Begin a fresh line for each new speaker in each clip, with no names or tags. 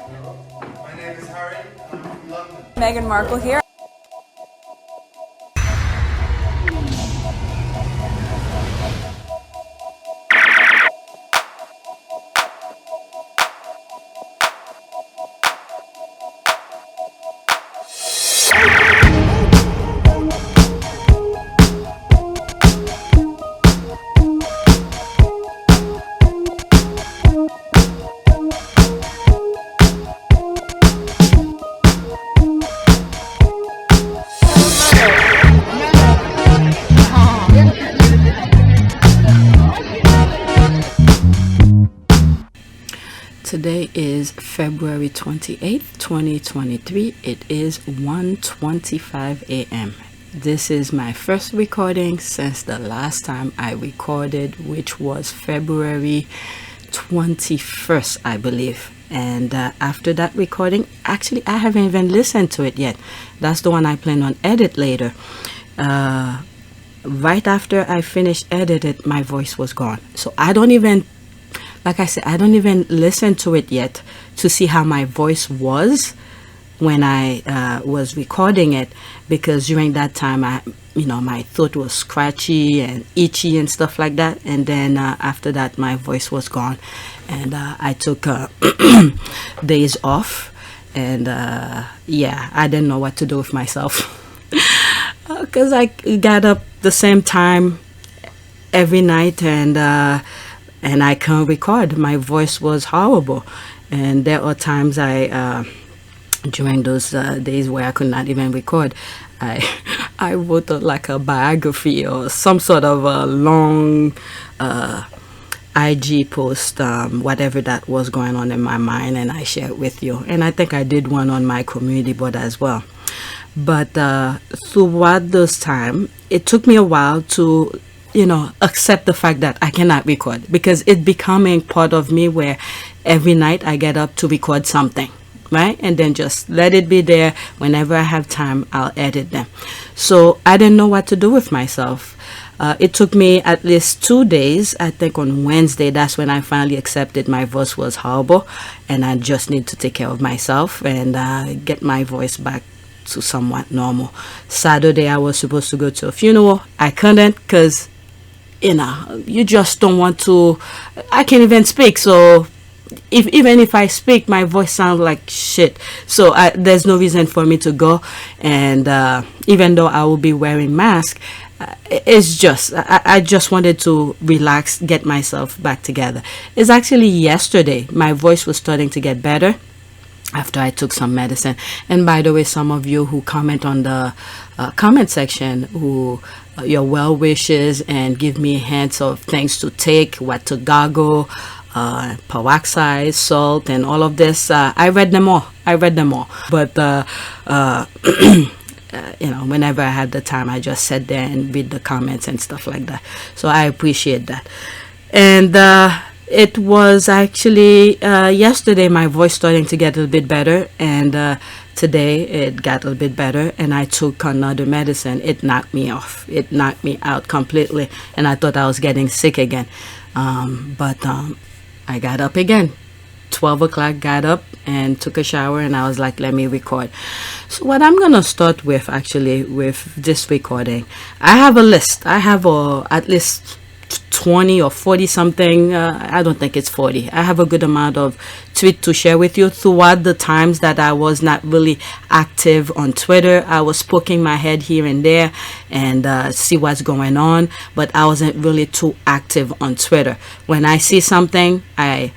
My name is Harry, and I'm from London.
Meghan Markle here. Today is February 28th, 2023. It is 1:25 a.m. This is my first recording since the last time I recorded, which was February 21st, I believe. And after that recording, actually, I haven't even listened to it yet. That's the one I plan on edit later. Right after I finished edited, my voice was gone. So I don't even, like I said, I don't even listen to it yet to see how my voice was when I was recording it, because during that time, my throat was scratchy and itchy and stuff like that. And then after that, my voice was gone, and I took days off, and I didn't know what to do with myself because I got up the same time every night, and I can't record. My voice was horrible, and there are times during those days where I could not even record, I wrote like a biography or some sort of a long IG post, whatever that was going on in my mind, and I shared it with you. And I think I did one on my community board as well. But throughout those time, it took me a while to accept the fact that I cannot record, because it becoming part of me where every night I get up to record something, right? And then just let it be there. Whenever I have time, I'll edit them. So I didn't know what to do with myself. It took me at least 2 days. I think on Wednesday, that's when I finally accepted my voice was horrible, and I just need to take care of myself and get my voice back to somewhat normal. Saturday, I was supposed to go to a funeral. I couldn't because you just don't want to. I can't even speak, so even if I speak, my voice sounds like shit. So there's no reason for me to go. And even though I will be wearing mask, it's just I just wanted to relax, get myself back together. It's actually yesterday my voice was starting to get better after I took some medicine. And by the way, some of you who comment on the comment section, who your well wishes and give me hints of things to take, what to gargle, peroxide, salt, and all of this, I read them all. But whenever I had the time, I just sat there and read the comments and stuff like that. So I appreciate that. And it was actually yesterday my voice starting to get a little bit better, and today it got a little bit better, and I took another medicine. It knocked me off. It knocked me out completely, and I thought I was getting sick again. But I got up again. 12 o'clock, got up and took a shower, and I was like, let me record. So what I'm going to start with, actually, with this recording, I have a list. I have at least 20 or 40 something. I don't think it's 40. I have a good amount of tweets to share with you. Throughout the times that I was not really active on Twitter, I was poking my head here and there and see what's going on, but I wasn't really too active on Twitter. When I see something, I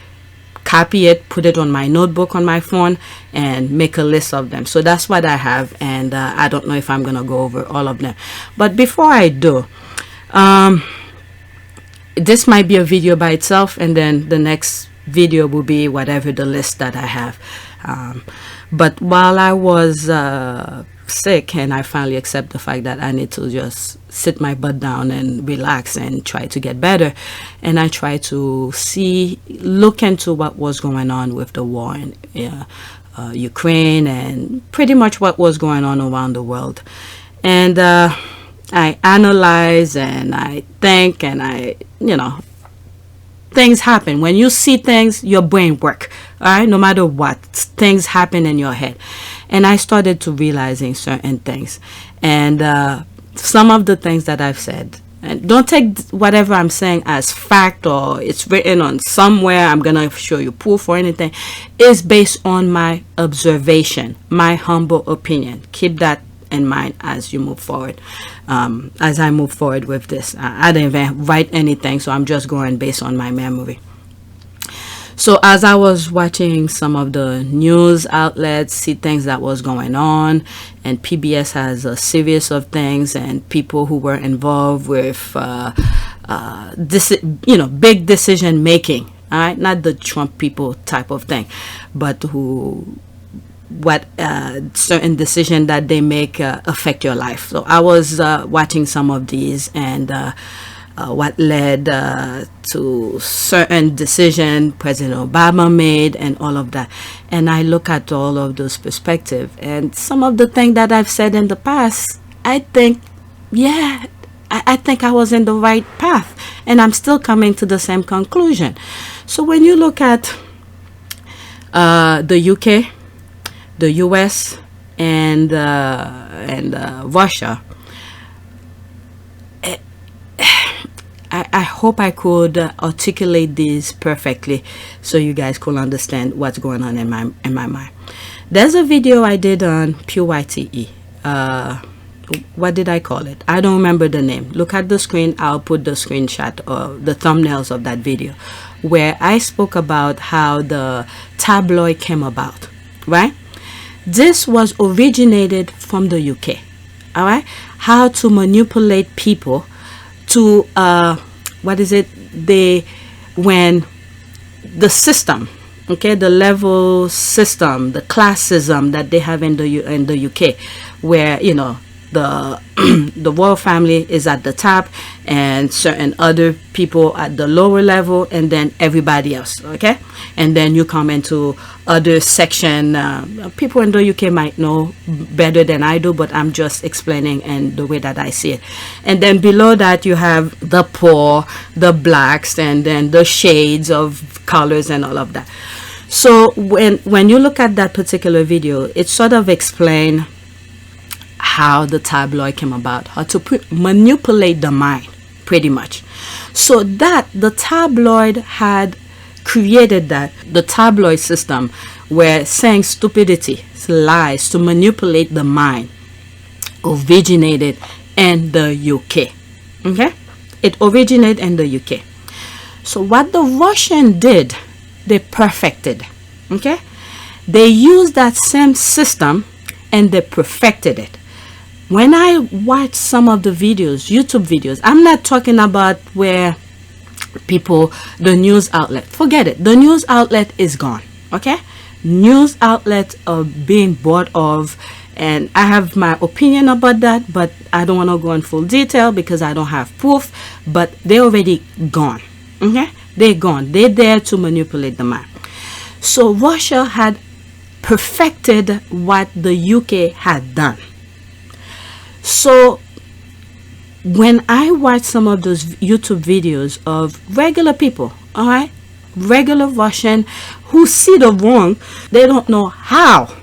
copy it, put it on my notebook on my phone, and make a list of them. So that's what I have, and I don't know if I'm gonna go over all of them. But before I do, this might be a video by itself, and then the next video will be whatever the list that I have. But while I was sick, and I finally accept the fact that I need to just sit my butt down and relax and try to get better, and I try to look into what was going on with the war in Ukraine, and pretty much what was going on around the world. And I analyze and I think, and things happen. When you see things, your brain work. All right, no matter what, things happen in your head. And I started to realizing certain things. And some of the things that I've said, and don't take whatever I'm saying as fact or it's written on somewhere, I'm going to show you proof or anything, is based on my observation, my humble opinion. Keep that in mind as you move forward. As I move forward with this, I didn't even write anything, so I'm just going based on my memory. So as I was watching some of the news outlets, see things that was going on, and PBS has a series of things and people who were involved with, big decision making. All right, not the Trump people type of thing, but what certain decision that they make affect your life. So I was watching some of these and what led to certain decision President Obama made and all of that. And I look at all of those perspectives and some of the things that I've said in the past, I think, yeah, I think I was in the right path and I'm still coming to the same conclusion. So when you look at the UK, the US, and Russia, I hope I could articulate these perfectly so you guys could understand what's going on in my mind. There's a video I did on PYTE. What did I call it? I don't remember the name. Look at the screen. I'll put the screenshot or the thumbnails of that video where I spoke about how the tabloid came about, right? This was originated from the UK, all right? How to manipulate people to when the system, okay, the level system, the classism that they have in the UK, where the the royal family is at the top and certain other people at the lower level and then everybody else, okay? And then you come into other section. People in the UK might know better than I do, but I'm just explaining and the way that I see it. And then below that you have the poor, the blacks, and then the shades of colors and all of that. So when you look at that particular video, it sort of explains how the tabloid came about, how to manipulate the mind, pretty much. So that the tabloid had created the tabloid system where saying stupidity, lies to manipulate the mind originated in the UK. Okay, it originated in the UK. So what the Russian did, they perfected. Okay, they used that same system and they perfected it. When I watch some of the videos, YouTube videos, I'm not talking about where people, the news outlet, forget it. The news outlet is gone, okay? News outlets are being bought off, and I have my opinion about that, but I don't want to go in full detail because I don't have proof, but they're already gone, okay? They're gone. They're there to manipulate the mind. So Russia had perfected what the UK had done. So when I watch some of those YouTube videos of regular people, all right, regular Russian who see the wrong, they don't know how.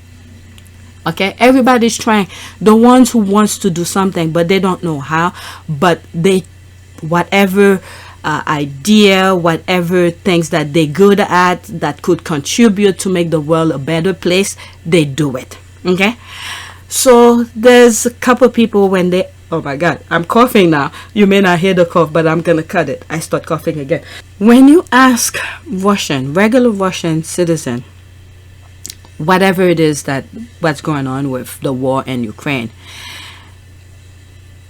Okay, everybody's trying. The ones who wants to do something, but they don't know how. But they, whatever idea, whatever things that they're good at that could contribute to make the world a better place, they do it. Okay. So there's a couple people when they, oh my God, I'm coughing now. You may not hear the cough, but I'm going to cut it. I start coughing again. When you ask regular Russian citizen, whatever it is what's going on with the war in Ukraine,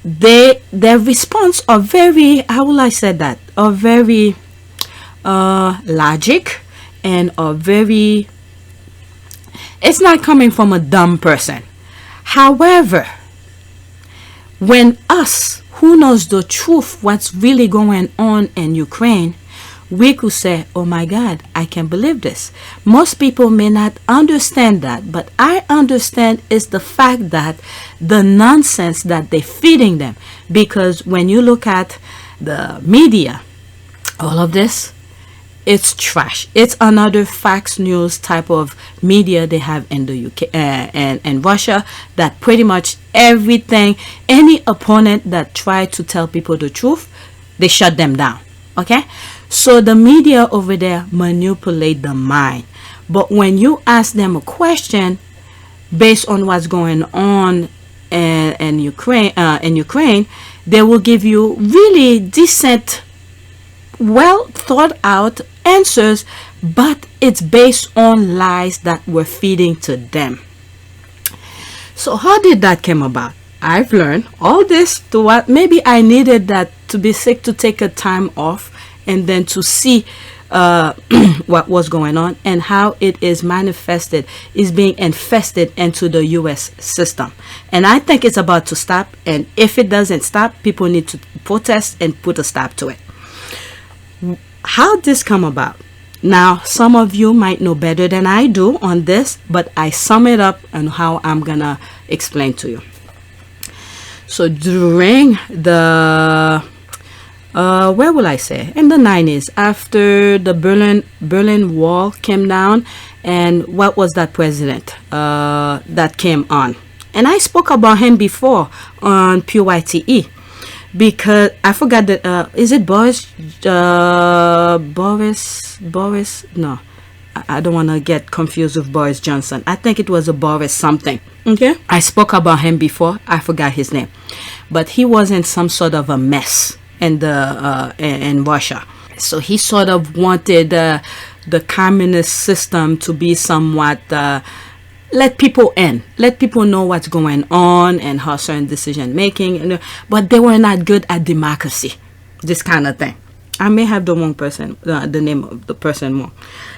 their response are very, how will I say that, are very logic and are very, it's not coming from a dumb person. However, when us who knows the truth, what's really going on in Ukraine, we could say, oh my God, I can't believe this. Most people may not understand that, but I understand is the fact that the nonsense that they're feeding them. Because when you look at the media, all of this, it's trash. It's another Fox News type of media they have in the UK and Russia, that pretty much everything, any opponent that tried to tell people the truth, they shut them down. Okay, so the media over there manipulate the mind, but when you ask them a question based on what's going on in Ukraine, they will give you really decent, well thought out answers, but it's based on lies that we're feeding to them. So how did that come about? I've learned all this to what maybe I needed that to be sick, to take a time off and then to see what was going on and how it is manifested, is being infested into the US system. And I think it's about to stop, and if it doesn't stop, people need to protest and put a stop to it. How this come about? Now, some of you might know better than I do on this, but I sum it up and how I'm gonna explain to you. So during the where will I say, in the 90s, after the Berlin Wall came down, and what was that president that came on, and I spoke about him before on PYTE, because I forgot that is it Boris no, I don't want to get confused with Boris Johnson. I think it was a Boris something. Okay, I spoke about him before. I forgot his name, but he was in some sort of a mess in Russia. So he sort of wanted the communist system to be somewhat let people in, let people know what's going on and how certain decision making, but they were not good at democracy, this kind of thing. I may have the wrong person, the name of the person wrong.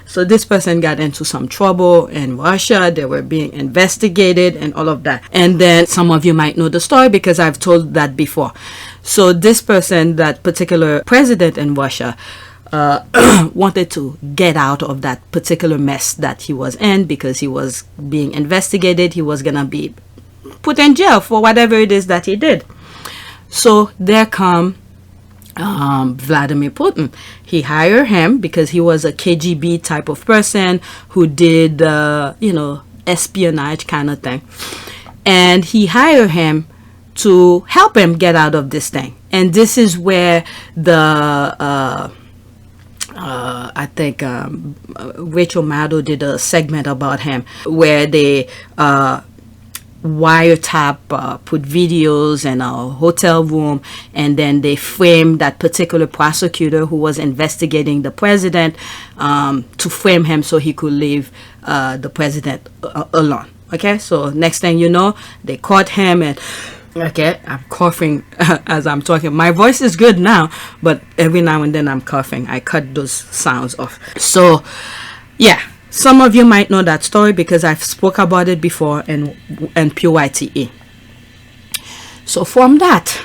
So this person got into some trouble in Russia. They were being investigated and all of that. And then some of you might know the story because I've told that before. So this person, that particular president in Russia, wanted to get out of that particular mess that he was in because he was being investigated. He was going to be put in jail for whatever it is that he did. So there come Vladimir Putin. He hired him because he was a KGB type of person who did, espionage kind of thing. And he hired him to help him get out of this thing. And this is where the, I think Rachel Maddow did a segment about him where they wiretap, put videos in a hotel room, and then they framed that particular prosecutor who was investigating the president to frame him so he could leave the president alone. Okay, so next thing you know, they caught him, and okay, I'm coughing as I'm talking. My voice is good now, but every now and then I'm coughing. I cut those sounds off. So yeah, some of you might know that story because I've spoke about it before in PYTE. So from that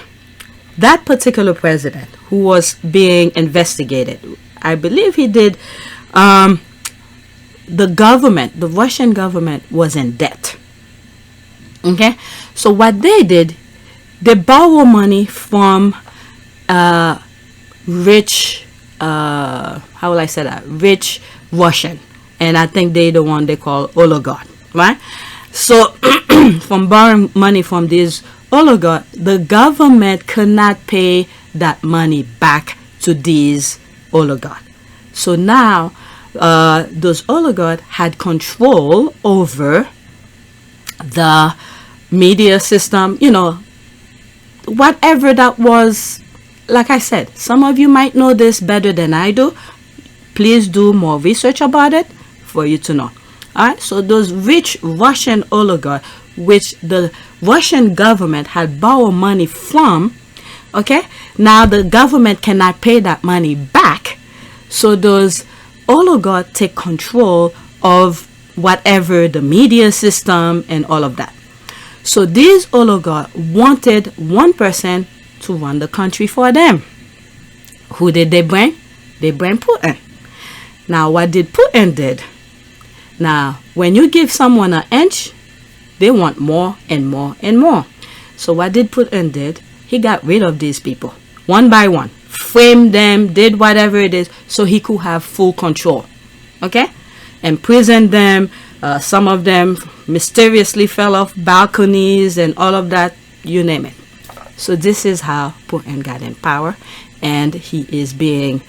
particular president who was being investigated, I believe he did, the government, the Russian government was in debt. Okay, so what they did, they borrow money from rich, how will I say that, rich Russian. And I think they're the one they call oligarch, right? So from borrowing money from these oligarchs, the government could not pay that money back to these oligarchs. So now those oligarchs had control over the media system, whatever that was. Like I said, some of you might know this better than I do. Please do more research about it for you to know. All right, so those rich Russian oligarchs, which the Russian government had borrowed money from, okay, now the government cannot pay that money back. So those oligarchs take control of whatever the media system and all of that. So these oligarchs wanted one person to run the country for them. Who did they bring? They bring Putin. Now, what did Putin did? Now, when you give someone an inch, they want more and more and more. So what did Putin did? He got rid of these people one by one. framed them, did whatever it is, so he could have full control. Okay? Imprisoned them. Some of them mysteriously fell off balconies and all of that, you name it. So this is how Putin got in power, and he is being,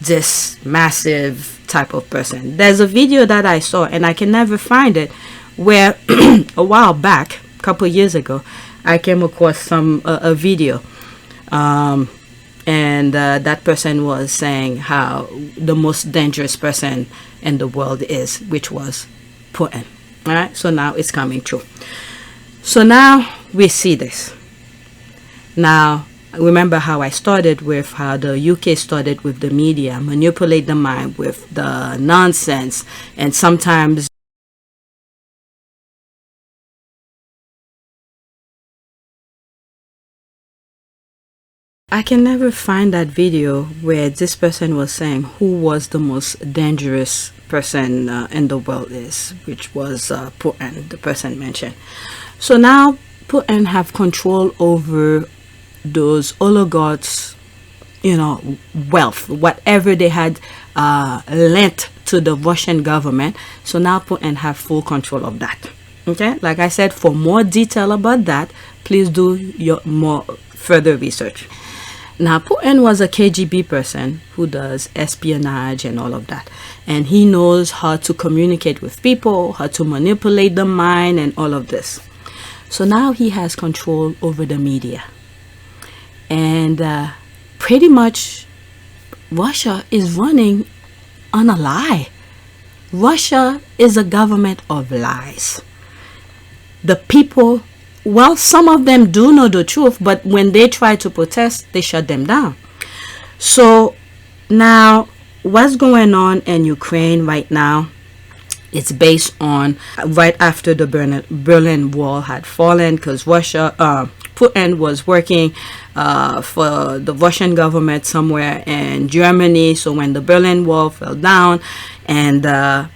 this massive type of person. There's a video that I saw, and I can never find it, where a while back, a couple years ago, I came across a video, and that person was saying how the most dangerous person in the world is, which was Putin. All right, so now it's coming true. So now we see this. Now, remember how I started with how the UK started with the media, manipulate the mind with the nonsense, and sometimes I can never find that video where this person was saying who was the most dangerous person in the world is, which was Putin, the person mentioned. So now Putin have control over those oligarchs, wealth, whatever they had lent to the Russian government. So now Putin have full control of that. Okay, like I said, for more detail about that, please do your more further research. Now, Putin was a KGB person who does espionage and all of that. And he knows how to communicate with people, how to manipulate the mind and all of this. So now he has control over the media. And pretty much Russia is running on a lie. Russia is a government of lies. The people, well, some of them do know the truth, but when they try to protest, they shut them down. So now what's going on in Ukraine right now, it's based on right after the Berlin Wall had fallen, because Putin was working for the Russian government somewhere in Germany. So when the Berlin Wall fell down, and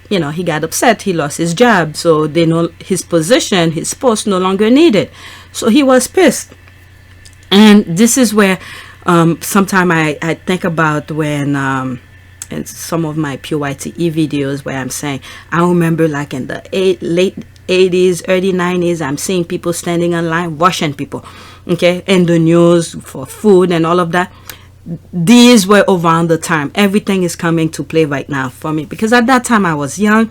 he got upset, he lost his job, so they know his position, his post no longer needed. So he was pissed. And this is where sometime I think about when in some of my PYTE videos where I'm saying, I remember like in the late 80s, early 90s, I'm seeing people standing in line, Russian people, okay, in the news for food and all of that. These were around the time. Everything is coming to play right now for me, because at that time I was young,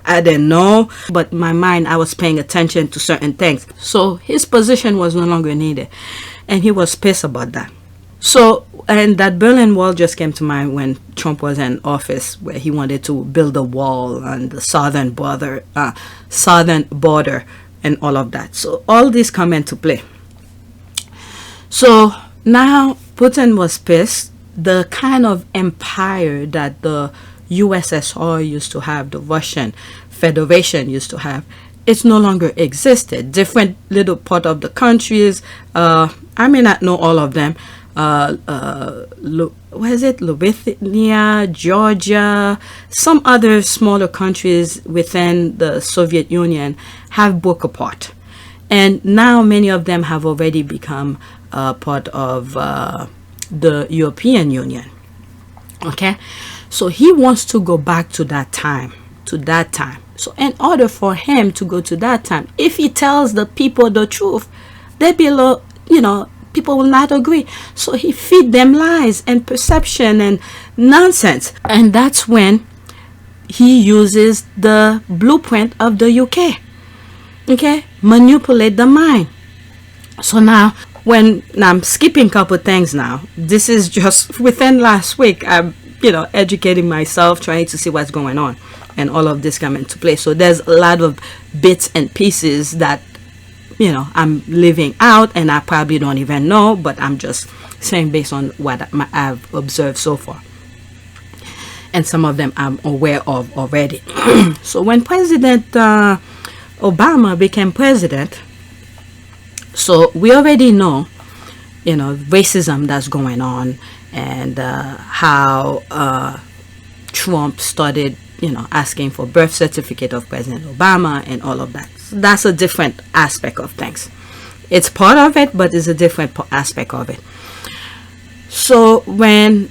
I didn't know, but my mind, I was paying attention to certain things. So his position was no longer needed, and he was pissed about that. So, and that Berlin Wall just came to mind when Trump was in office, where he wanted to build a wall on the southern border and all of that. So all this come into play. So now Putin was pissed. The kind of empire that the USSR used to have, the Russian Federation used to have, it's no longer existed. Different little part of the countries, I may not know all of them, what is it, Lithuania, Georgia, some other smaller countries within the Soviet Union have broke apart. And now many of them have already become part of the European Union. Okay, so he wants to go back to that time, So in order for him to go to that time, if he tells the people the truth, they below, people will not agree. So he feed them lies and perception and nonsense. And that's when he uses the blueprint of the UK. Okay, manipulate the mind. So now, when I'm skipping a couple things now, this is just within last week, I'm, educating myself, trying to see what's going on, and all of this come into play. So there's a lot of bits and pieces that, I'm leaving out, and I probably don't even know, but I'm just saying based on what I've observed so far. And some of them I'm aware of already. So when President Obama became president, so we already know, racism that's going on, and how Trump started, asking for birth certificate of President Obama and all of that. So that's a different aspect of things. It's part of it, but it's a different aspect of it. So when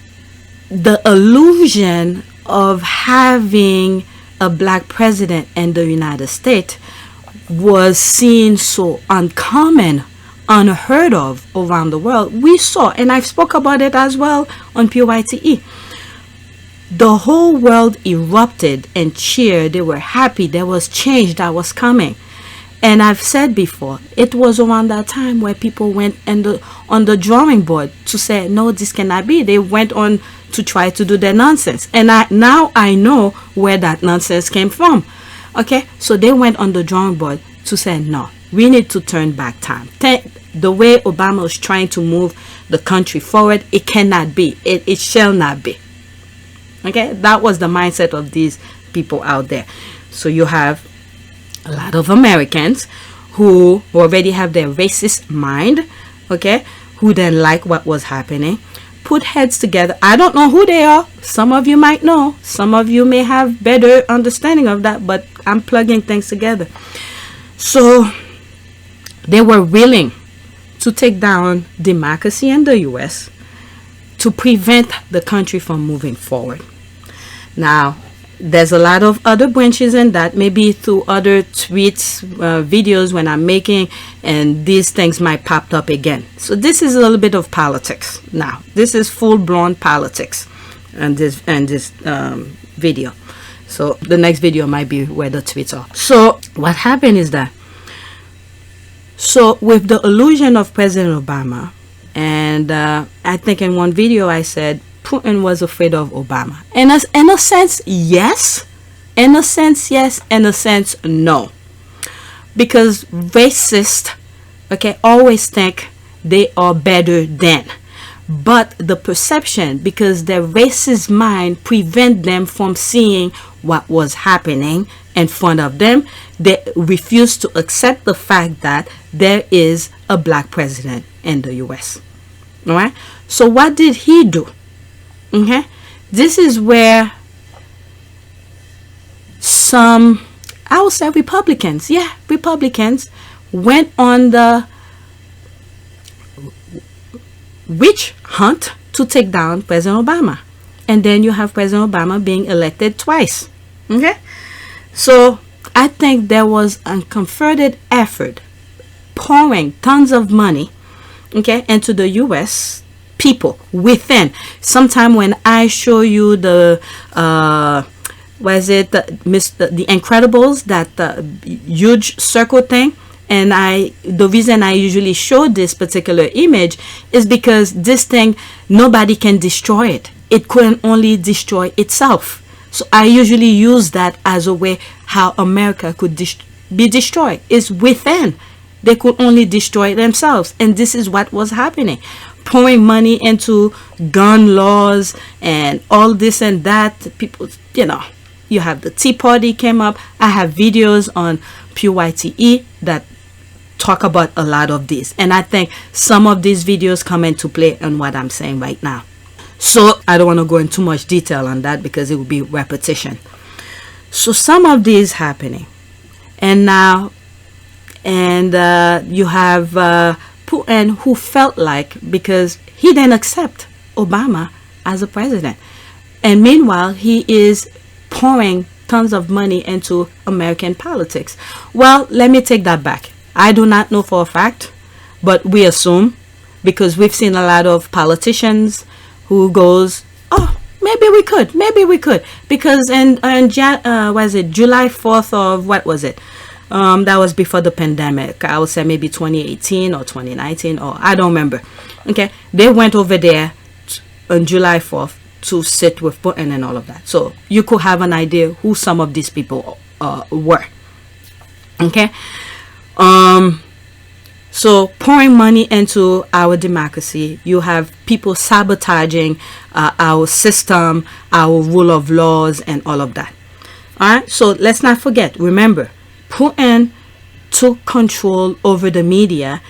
the illusion of having a black president in the United States was seen so uncommon, unheard of around the world, we saw, and I've spoke about it as well on PYTE, the whole world erupted and cheered. They were happy. There was change that was coming. And I've said before, it was around that time where people went on the drawing board to say, no, this cannot be. They went on to try to do their nonsense. And now I know where that nonsense came from. Okay, so they went on the drawing board to say, no, we need to turn back time. The way Obama was trying to move the country forward, it cannot be. It shall not be. Okay, that was the mindset of these people out there. So you have a lot of Americans who already have their racist mind, okay, who didn't like what was happening, put heads together. I don't know who they are. Some of you might know. Some of you may have better understanding of that, but I'm plugging things together. So they were willing to take down democracy in the U.S. to prevent the country from moving forward. Now, there's a lot of other branches in that, maybe through other tweets, videos when I'm making, and these things might pop up again. So this is a little bit of politics. Now, this is full-blown politics and this video. So the next video might be where the tweets are. So what happened is that, so with the illusion of President Obama, and I think in one video I said Putin was afraid of Obama. In a sense, yes. In a sense, yes. In a sense, no. Because racists, okay, always think they are better than. But the perception, because their racist mind prevent them from seeing what was happening in front of them, they refuse to accept the fact that there is a black president in the U.S. All right? So what did he do? Okay, this is where some, I would say Republicans went on the witch hunt to take down President Obama. And then you have President Obama being elected twice. Okay, so I think there was a concerted effort pouring tons of money, okay, into the U.S. people within. Sometime when I show you the the Incredibles, that huge circle thing, and the reason I usually show this particular image is because this thing, nobody can destroy it. It couldn't only destroy itself. So I usually use that as a way how America could be destroyed. It's within. They could only destroy themselves, and this is what was happening. Pouring money into gun laws and all this and that. People, you have the Tea Party came up. I have videos on PYTE that talk about a lot of this. And I think some of these videos come into play on what I'm saying right now. So I don't want to go into much detail on that because it will be repetition. So some of these happening. And now, you have Putin, who felt like, because he didn't accept Obama as a president, and meanwhile he is pouring tons of money into American politics. Well, let me take that back. I do not know for a fact, but we assume, because we've seen a lot of politicians who goes, oh, maybe we could, because in July 4th of what was it? That was before the pandemic. I would say maybe 2018 or 2019, or I don't remember. Okay, they went over there on July 4th to sit with Putin and all of that. So you could have an idea who some of these people were. Okay, so pouring money into our democracy, you have people sabotaging our system, our rule of laws, and all of that. All right, so let's not forget. Remember, Putin took control over the media,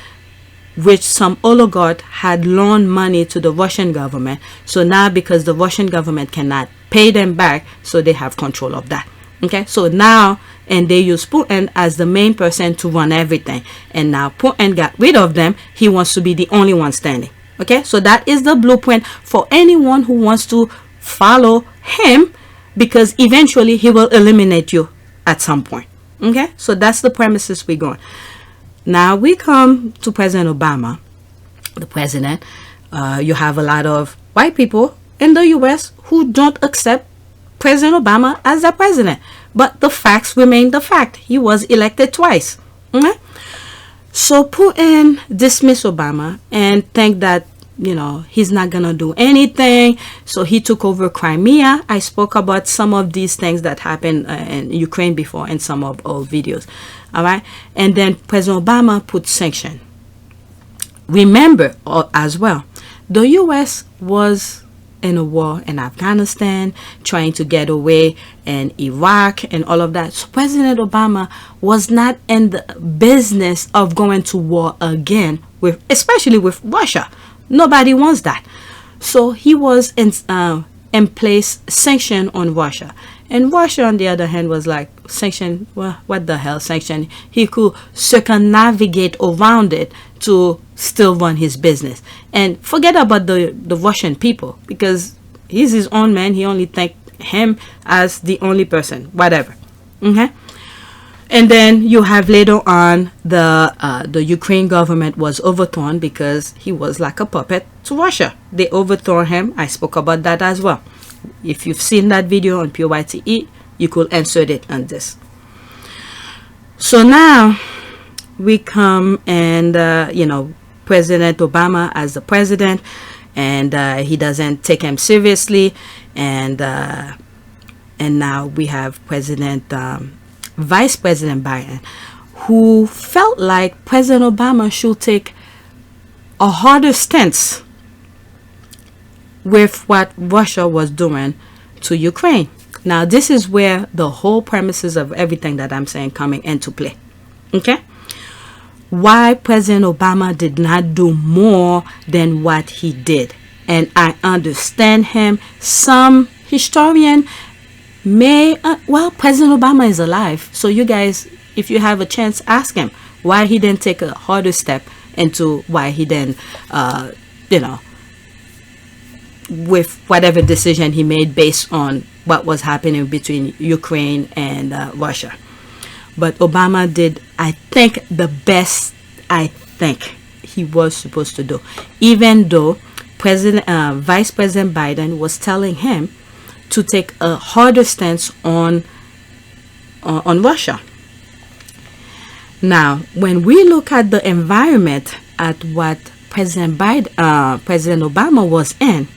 which some oligarch had loaned money to the Russian government. So now, because the Russian government cannot pay them back, so they have control of that. Okay, so now, and they use Putin as the main person to run everything. And now Putin got rid of them. He wants to be the only one standing. Okay, so that is the blueprint for anyone who wants to follow him, because eventually he will eliminate you at some point. Okay, so that's the premises we're going. Now we come to President Obama, the president. You have a lot of white people in the U.S. who don't accept President Obama as their president, but the facts remain the fact. He was elected twice. Okay? So Putin dismissed Obama and think that, he's not gonna do anything. So he took over Crimea. I spoke about some of these things that happened in Ukraine before in some of our videos. All right, and then President Obama put sanction. Remember as well, the U.S. was in a war in Afghanistan, trying to get away in Iraq and all of that. So President Obama was not in the business of going to war again, especially with Russia. Nobody wants that. So he was in place sanction on Russia. And Russia, on the other hand, was like, sanction, well, what the hell, sanction? He could circumnavigate around it to still run his business. And forget about the Russian people, because he's his own man. He only thanked him as the only person, whatever. Okay? And then you have later on the Ukraine government was overthrown because he was like a puppet to Russia. They overthrew him. I spoke about that as well. If you've seen that video on PYTE, you could insert it on this. So now we come and, President Obama as the president, and he doesn't take him seriously. And now we have Vice President Biden, who felt like President Obama should take a harder stance with what Russia was doing to Ukraine. Now, this is where the whole premises of everything that I'm saying coming into play. Okay? Why President Obama did not do more than what he did. And I understand him. Some historian may, President Obama is alive. So you guys, if you have a chance, ask him why he didn't take a harder step into why he didn't, with whatever decision he made based on what was happening between Ukraine and Russia. But Obama did, I think, the best I think he was supposed to do, even though Vice President Biden was telling him to take a harder stance on Russia. Now, when we look at the environment at what President Obama was in,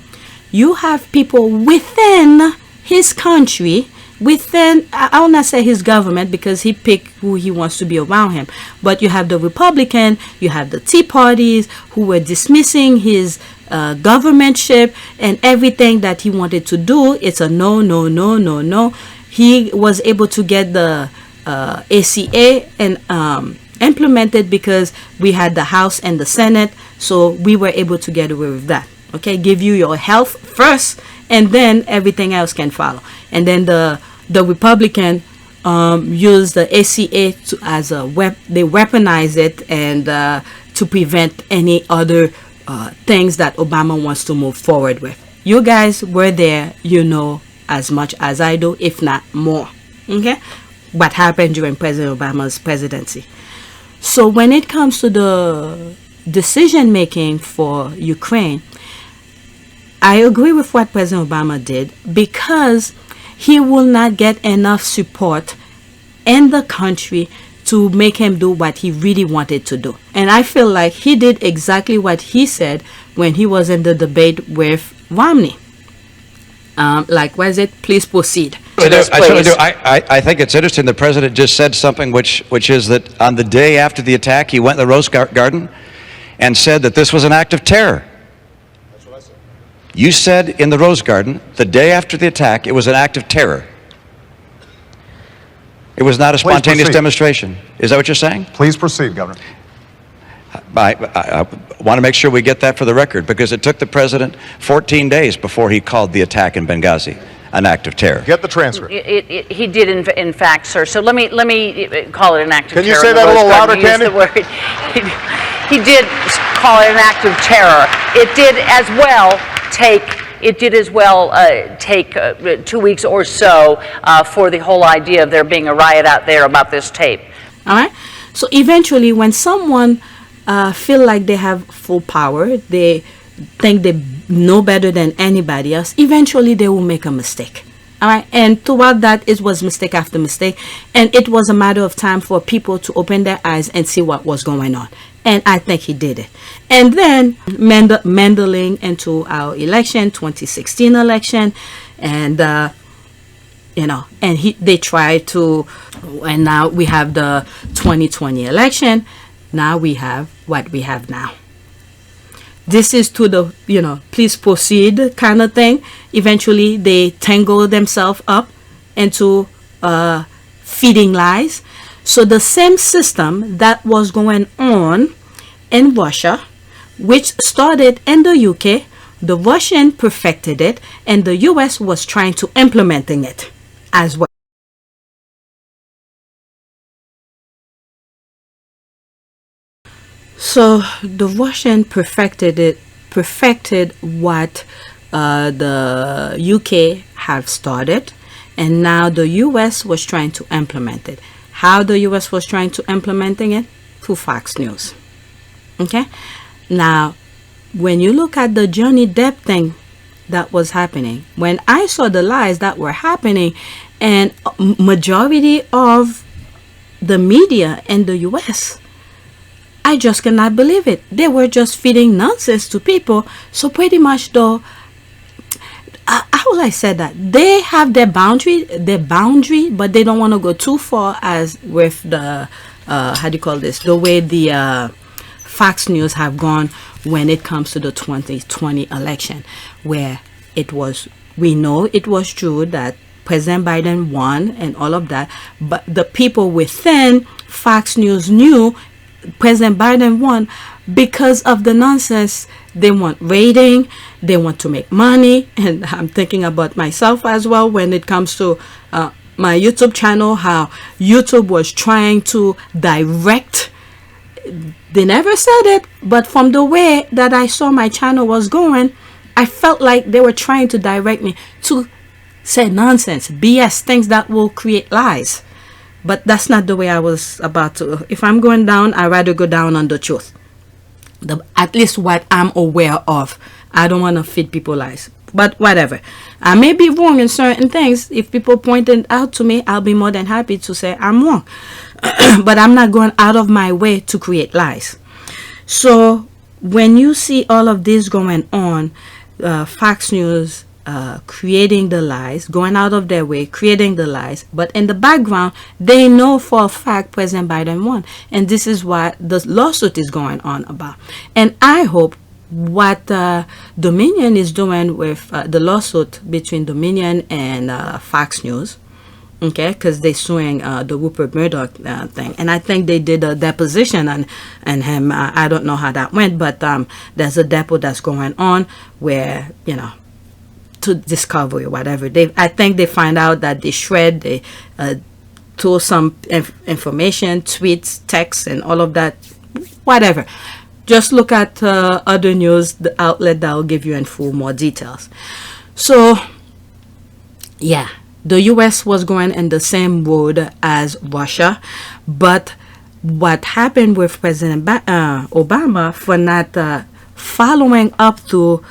you have people within his country, I will not say his government, because he picked who he wants to be around him, but you have the Republican, you have the Tea Parties who were dismissing his governmentship and everything that he wanted to do. It's a no, no, no, no, no. He was able to get the ACA and implemented because we had the House and the Senate, so we were able to get away with that. Okay, give you your health first, and then everything else can follow. And then the Republican used the ACA as a they weaponize it and to prevent any other things that Obama wants to move forward with. You guys were there, as much as I do, if not more. Okay, what happened during President Obama's presidency. So when it comes to the decision making for Ukraine, I agree with what President Obama did, because he will not get enough support in the country to make him do what he really wanted to do. And I feel like he did exactly what he said when he was in the debate with Romney. What is it? Please proceed.
I think it's interesting. The president just said something which is that on the day after the attack, he went in the Rose Garden and said that this was an act of terror. You said in the Rose Garden, the day after the attack, it was an act of terror. It was not a spontaneous demonstration. Is that what you're saying?
Please proceed, Governor.
I want to make sure we get that for the record, because it took the president 14 days before he called the attack in Benghazi an act of terror.
Get the transcript.
He did, in fact, sir. So let me call it an act of terror.
Can you say that a little louder, Candy? he did call it an act of terror. It did as well take 2 weeks or so for the whole idea of there being a riot out there about this tape.
All right. So eventually, when someone feel like they have full power, they think they know better than anybody else, eventually they will make a mistake. All right. And throughout that, it was mistake after mistake. And it was a matter of time for people to open their eyes and see what was going on. And I think he did it. And then meddling into our election, 2016 election. And, they tried to, and now we have the 2020 election. Now we have what we have now. This is to the, please proceed kind of thing. Eventually, they tangle themselves up into feeding lies. So the same system that was going on in Russia, which started in the UK, the Russian perfected it, and the US was trying to implementing it as well. So the Russian perfected what the UK have started, and now the US was trying to implement it. How the US was trying to implementing it? Through Fox News. Okay? Now, when you look at the Johnny Depp thing that was happening, when I saw the lies that were happening, and majority of the media in the US, I just cannot believe it. They were just feeding nonsense to people. So pretty much though, how will I say that? They have their boundary, but they don't want to go too far as with the, the way the Fox News have gone when it comes to the 2020 election, where we know it was true that President Biden won and all of that, but the people within Fox News knew President Biden won because of the nonsense. They want rating, they want to make money, and I'm thinking about myself as well when it comes to my YouTube channel, how YouTube was trying to direct. They never said it, but from the way that I saw my channel was going, I felt like they were trying to direct me to say nonsense, BS, things that will create lies. But that's not the way I was about to. If I'm going down, I'd rather go down on the truth. At least what I'm aware of. I don't want to feed people lies. But whatever. I may be wrong in certain things. If people point it out to me, I'll be more than happy to say I'm wrong. But I'm not going out of my way to create lies. So when you see all of this going on, Fox News creating the lies, going out of their way, creating the lies, but in the background, they know for a fact President Biden won. And this is what the lawsuit is going on about. And I hope what Dominion is doing with the lawsuit between Dominion and Fox News, okay, because they're suing the Rupert Murdoch thing. And I think they did a deposition on him. I don't know how that went, but there's a depo that's going on where, to discovery or whatever. I think they find out that they stole some information, tweets, texts, and all of that, whatever. Just look at other news, the outlet that will give you in full more details. So, yeah, the U.S. was going in the same road as Russia, but what happened with President Obama for not following up to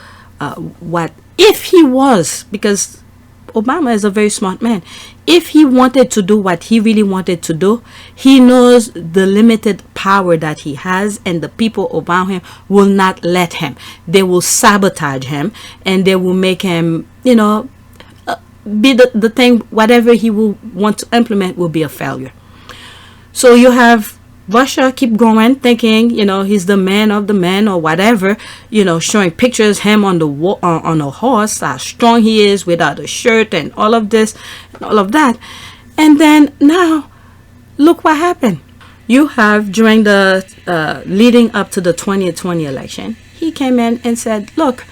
what, if he was, because Obama is a very smart man, if he wanted to do what he really wanted to do, he knows the limited power that he has, and the people around him will not let him. They will sabotage him, and they will make him, be the thing, whatever he will want to implement will be a failure. So you have Russia keep going, thinking, he's the man of the men or whatever, showing pictures, him on the on a horse, how strong he is without a shirt and all of this and all of that. And then now, look what happened. You have, during the leading up to the 2020 election, he came in and said, look,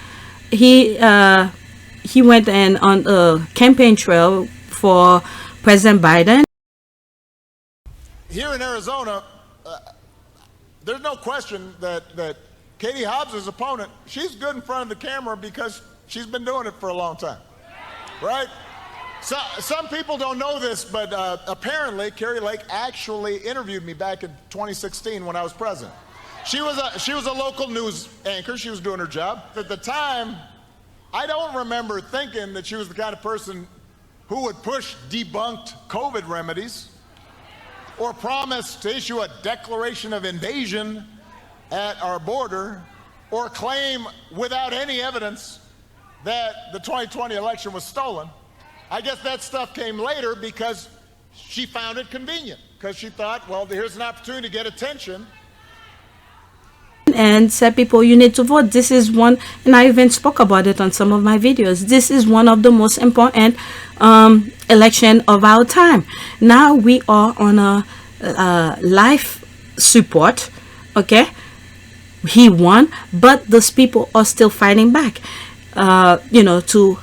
he went in on a campaign trail for President Biden.
Here in Arizona, there's no question that Katie Hobbs' opponent, she's good in front of the camera because she's been doing it for a long time, right? So, some people don't know this, but apparently Carrie Lake actually interviewed me back in 2016 when I was president. She was a local news anchor. She was doing her job. At the time, I don't remember thinking that she was the kind of person who would push debunked COVID remedies or promise to issue a declaration of invasion at our border or claim without any evidence that the 2020 election was stolen. I guess that stuff came later because she found it convenient, because she thought, well, here's an opportunity to get attention.
And said, people, you need to vote. This is one, and I even spoke about it on some of my videos. This is one of the most important election of our time. Now we are on a life support, okay? He won, but those people are still fighting back, to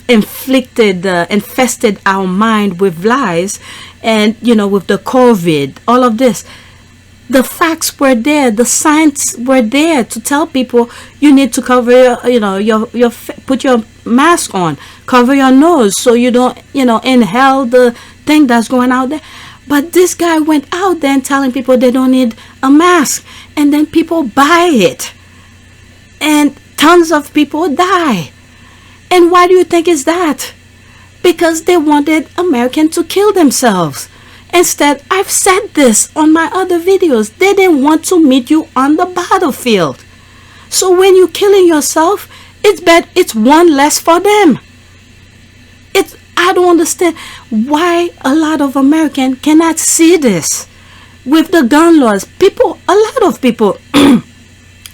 infested our mind with lies, and with the COVID, all of this. The facts were there, the science were there to tell people you need to cover your put your mask on, cover your nose so you don't inhale the thing that's going out there. But this guy went out there and telling people they don't need a mask, and then people buy it, and tons of people die. And why do you think is that? Because they wanted Americans to kill themselves. Instead, I've said this on my other videos, they didn't want to meet you on the battlefield. So when you're killing yourself, it's one less for them. I don't understand why a lot of Americans cannot see this. With the gun laws, a lot of people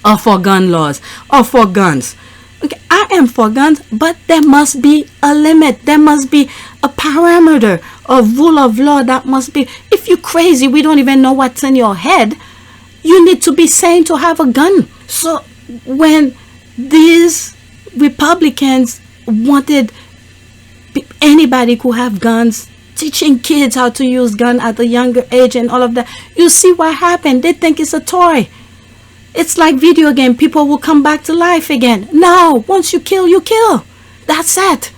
are for gun laws, or for guns. Okay, I am for guns, but there must be a limit. There must be a parameter of rule of law that must be. If you're crazy, we don't even know what's in your head, you need to be sane to have a gun. So when these Republicans wanted anybody who have guns, teaching kids how to use gun at a younger age and all of that, you see what happened. They think it's a toy. It's like video game. People will come back to life again. No, once you kill, you kill. That's it.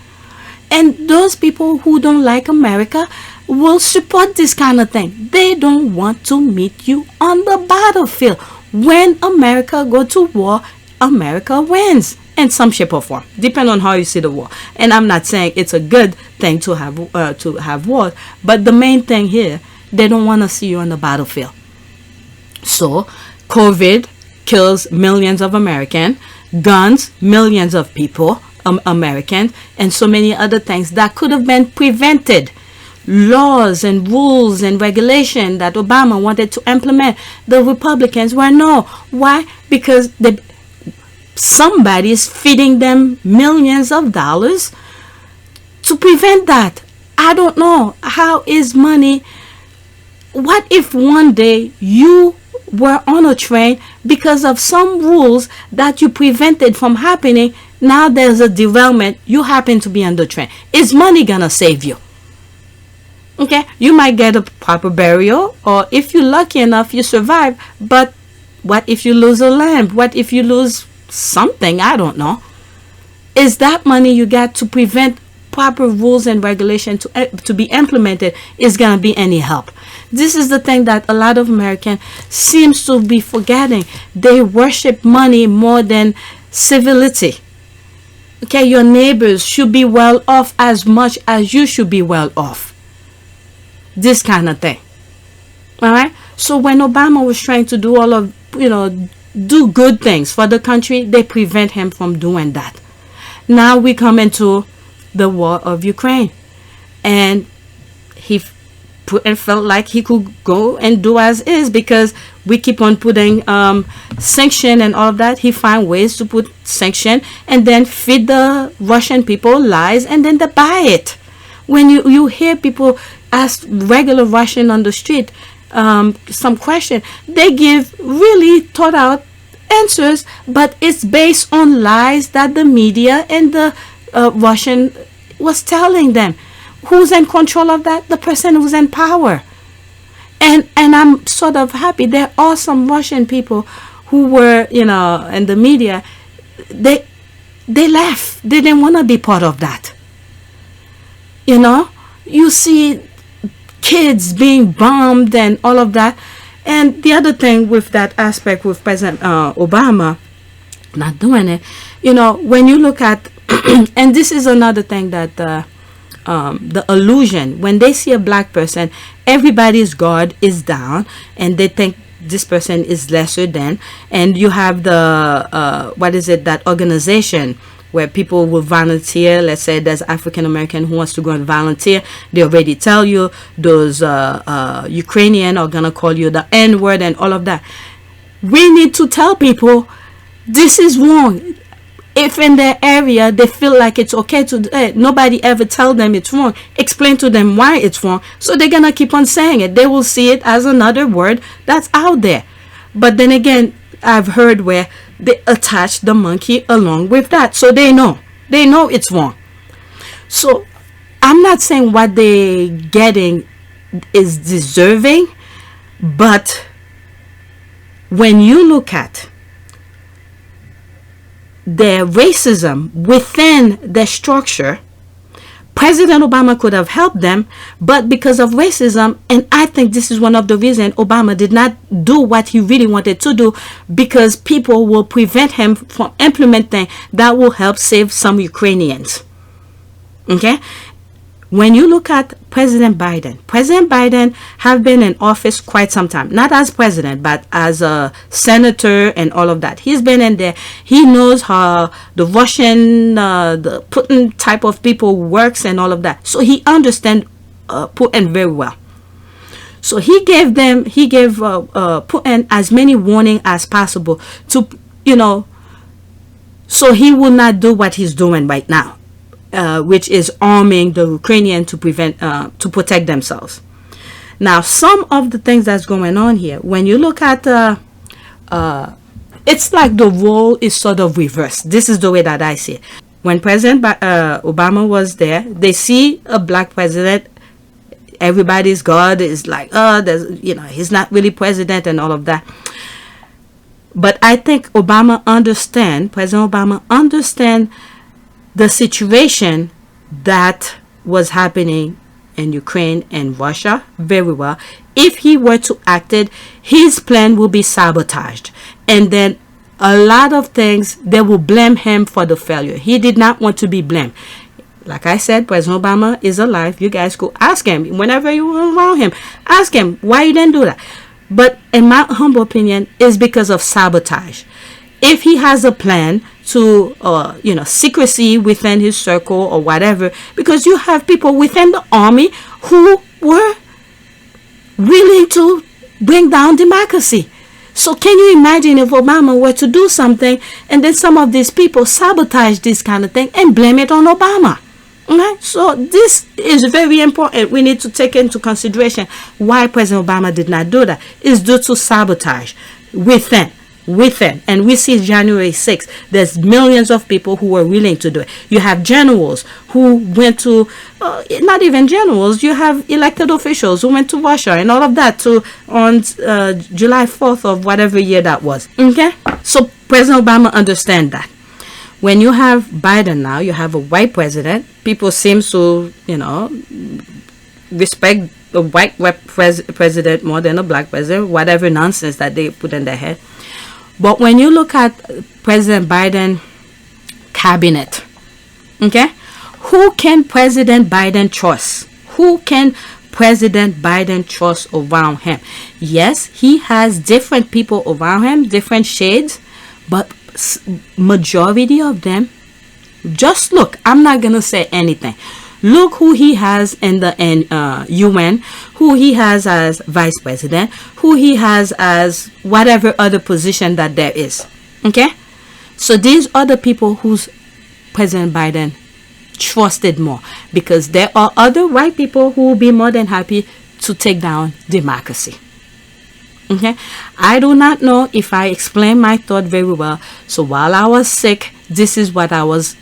And those people who don't like America will support this kind of thing. They don't want to meet you on the battlefield. When America go to war, America wins in some shape or form, depending on how you see the war. And I'm not saying it's a good thing to have war, but the main thing here, they don't want to see you on the battlefield. So COVID kills millions of Americans, guns, millions of people, Americans, and so many other things that could have been prevented. Laws and rules and regulation that Obama wanted to implement, the Republicans were no. Why? Because somebody is feeding them millions of dollars to prevent that. I don't know. How is money? What if one day you were on a train because of some rules that you prevented from happening? Now there's a derailment. You happen to be on the train. Is money gonna save you? Okay, you might get a proper burial, or if you're lucky enough, you survive. But what if you lose a limb? What if you lose something? I don't know. Is that money you got to prevent proper rules and regulation to be implemented is gonna be any help? This is the thing that a lot of Americans seems to be forgetting. They worship money more than civility. Okay, your neighbors should be well off as much as you should be well off. This kind of thing. All right. So when Obama was trying to do all of, do good things for the country, they prevent him from doing that. Now we come into the war of Ukraine, and he felt like he could go and do as is, because we keep on putting sanction and all of that. He find ways to put sanction and then feed the Russian people lies, and then they buy it. When you hear people ask regular Russian on the street some question, they give really thought out answers, but it's based on lies that the media and the Russian was telling them. Who's in control of that? The person who's in power. And And I'm sort of happy. There are some Russian people who were, you know, in the media, they left. They didn't want to be part of that. You know, you see kids being bombed and all of that. And the other thing with that aspect with President Obama not doing it, you know, when you look at, and this is another thing that the illusion, when they see a black person, everybody's guard is down and they think this person is lesser than. And you have the what is it, that organization where people will volunteer. Let's say there's African American who wants to go and volunteer, they already tell you those Ukrainian are gonna call you the N-word and all of that. We need to tell people this is wrong. If in their area they feel like it's okay to do it, nobody ever tell them it's wrong. Explain to them why it's wrong. So they're gonna keep on saying it. They will see it as another word that's out there. But then again, I've heard where they attach the monkey along with that. So they know it's wrong. So I'm not saying what they're getting is deserving, but when you look at the racism within the structure, President Obama could have helped them, but because of racism, and I think this is one of the reasons Obama did not do what he really wanted to do, because people will prevent him from implementing that will help save some Ukrainians. Okay? When you look at President Biden have been in office quite some time, not as president, but as a senator and all of that. He's been in there. He knows how the Russian, the Putin type of people works and all of that. So he understands Putin very well. So he gave Putin as many warning as possible to, you know, so he will not do what he's doing right now. Which is arming the Ukrainian to protect themselves. Now, some of the things that's going on here, when you look at, it's like the role is sort of reversed. This is the way that I see it. When President Obama was there, they see a black president, everybody's God is like, oh, there's, you know, he's not really president and all of that. But I think President Obama understand the situation that was happening in Ukraine and Russia very well. If he were to act it, his plan will be sabotaged. And then a lot of things, they will blame him for the failure. He did not want to be blamed. Like I said, President Obama is alive. You guys go ask him. Whenever you were around him, ask him why you didn't do that. But in my humble opinion, it's because of sabotage. If he has a plan to, you know, secrecy within his circle or whatever, because you have people within the army who were willing to bring down democracy. So can you imagine if Obama were to do something and then some of these people sabotage this kind of thing and blame it on Obama? Okay? So this is very important. We need to take into consideration why President Obama did not do that. It's due to sabotage within. And we see January 6th, there's millions of people who were willing to do it. You have generals who went to, not even generals, you have elected officials who went to Russia and all of that on July 4th of whatever year that was. Okay? So President Obama understands that. When you have Biden now, you have a white president, people seem to, you know, respect the white president more than a black president, whatever nonsense that they put in their head. But when you look at President Biden cabinet, okay, who can President Biden trust? Who can President Biden trust around him? Yes, he has different people around him, different shades, but majority of them, just look, I'm not going to say anything. Look who he has in the UN, who he has as vice president, who he has as whatever other position that there is. Okay? So these are the people who's President Biden trusted more, because there are other white people who will be more than happy to take down democracy. Okay? I do not know if I explained my thought very well. So while I was sick, this is what I was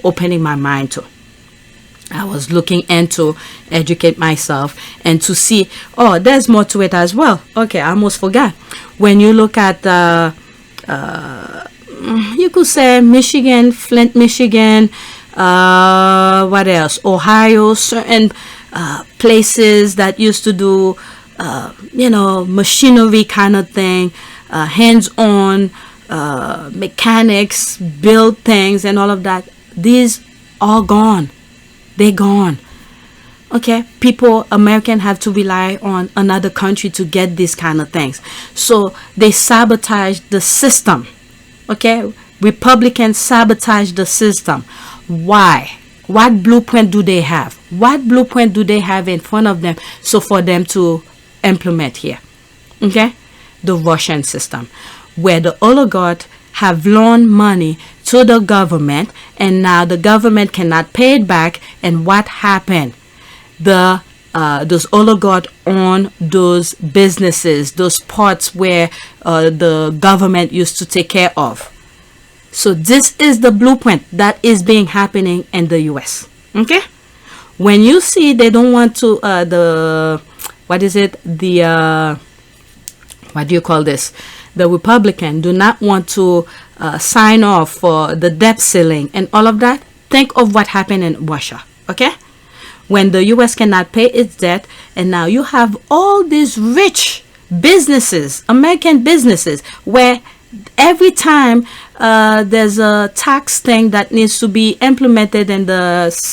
opening my mind to. I was looking into educate myself and to see, oh, there's more to it as well. Okay, I almost forgot. When you look at you could say Michigan, Flint, Michigan, what else? Ohio, certain places that used to do, machinery kind of thing, hands-on, mechanics, build things and all of that. These are gone. They're gone. Okay, American have to rely on another country to get these kind of things. So they sabotage the system. Okay, Republicans sabotage the system. Why? What blueprint do they have? What blueprint do they have in front of them so for them to implement here? Okay, the Russian system, where the oligarchs have loaned money to the government, and now the government cannot pay it back. And what happened? Those oligarchs own those businesses, those parts where the government used to take care of. So this is the blueprint that is being happening in the U.S. Okay, when you see they don't want to what do you call this? The Republican do not want to sign off for the debt ceiling and all of that. Think of what happened in Russia. Okay, when the U.S. cannot pay its debt, and now you have all these rich businesses, American businesses, where every time there's a tax thing that needs to be implemented in the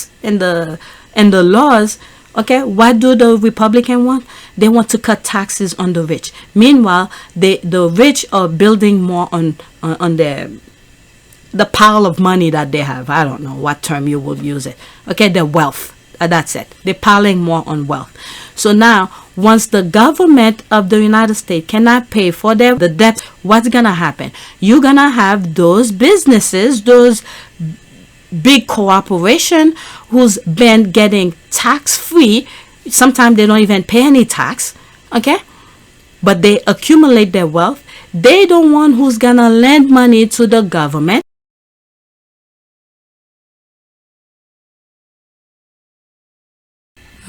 laws. Okay, what do the Republicans want? They want to cut taxes on the rich. Meanwhile, the rich are building more on the pile of money that they have. I don't know what term you will use it. Okay, their wealth. That's it. They're piling more on wealth. So now, once the government of the United States cannot pay for the debt, what's gonna happen? You're gonna have those businesses, those big corporation who's been getting tax-free. Sometimes they don't even pay any tax. Okay, but they accumulate their wealth. They don't want who's gonna lend money to the government.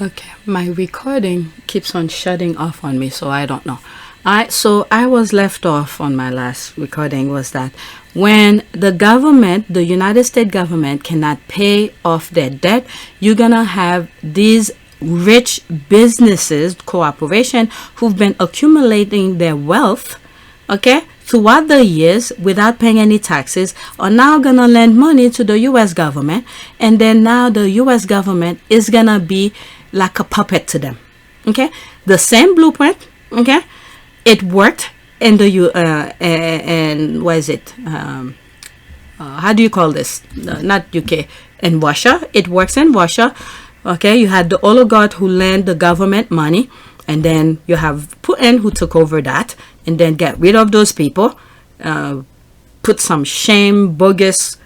Okay, my recording keeps on shutting off on me, so I don't know. So I was left off on my last recording was that when the government, the United States government, cannot pay off their debt, you're gonna have these rich businesses, corporation, who've been accumulating their wealth, okay, throughout the years without paying any taxes, are now gonna lend money to the U.S. government, and then now the U.S. government is gonna be like a puppet to them. Okay, the same blueprint. Okay, it worked in the and what is it? How do you call this? Not UK. In Russia, it works in Russia. Okay, you had the oligarch who lent the government money, and then you have Putin who took over that, and then get rid of those people, put some shame, bogus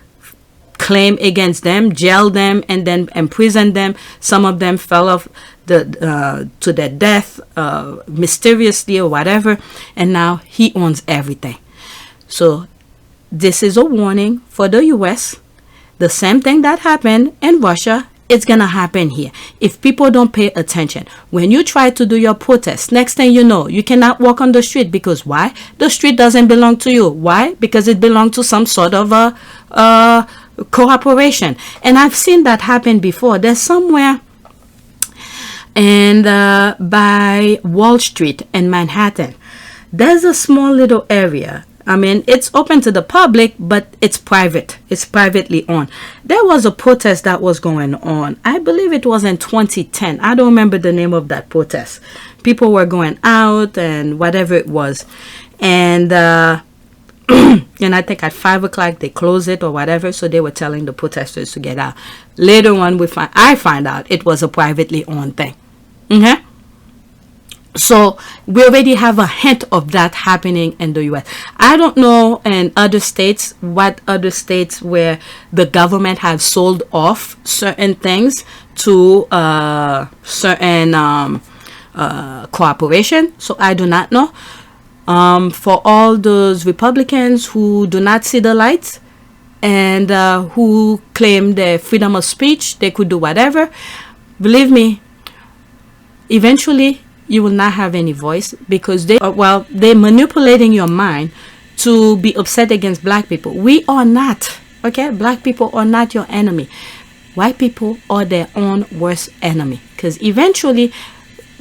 claim against them, jail them, and then imprison them. Some of them fell off to their death mysteriously or whatever, and now he owns everything. So this is a warning for the US. The same thing that happened in Russia, it's gonna happen here if people don't pay attention. When you try to do your protest, next thing you know, you cannot walk on the street. Because why? The street doesn't belong to you. Why? Because it belongs to some sort of a cooperation. And I've seen that happen before. There's somewhere and by Wall Street in Manhattan, there's a small little area. I mean, it's open to the public, but it's private. It's privately owned. There was a protest that was going on. I believe it was in 2010. I don't remember the name of that protest. People were going out and whatever it was. And and I think at 5 o'clock they closed it or whatever. So they were telling the protesters to get out. Later on, I find out it was a privately owned thing. Okay? So we already have a hint of that happening in the U.S. I don't know in other states, what other states where the government has sold off certain things to certain cooperation. So I do not know. For all those Republicans who do not see the light, and who claim their freedom of speech, they could do whatever. Believe me, eventually you will not have any voice, because they're manipulating your mind to be upset against black people. We are not, okay? Black people are not your enemy. White people are their own worst enemy, because eventually,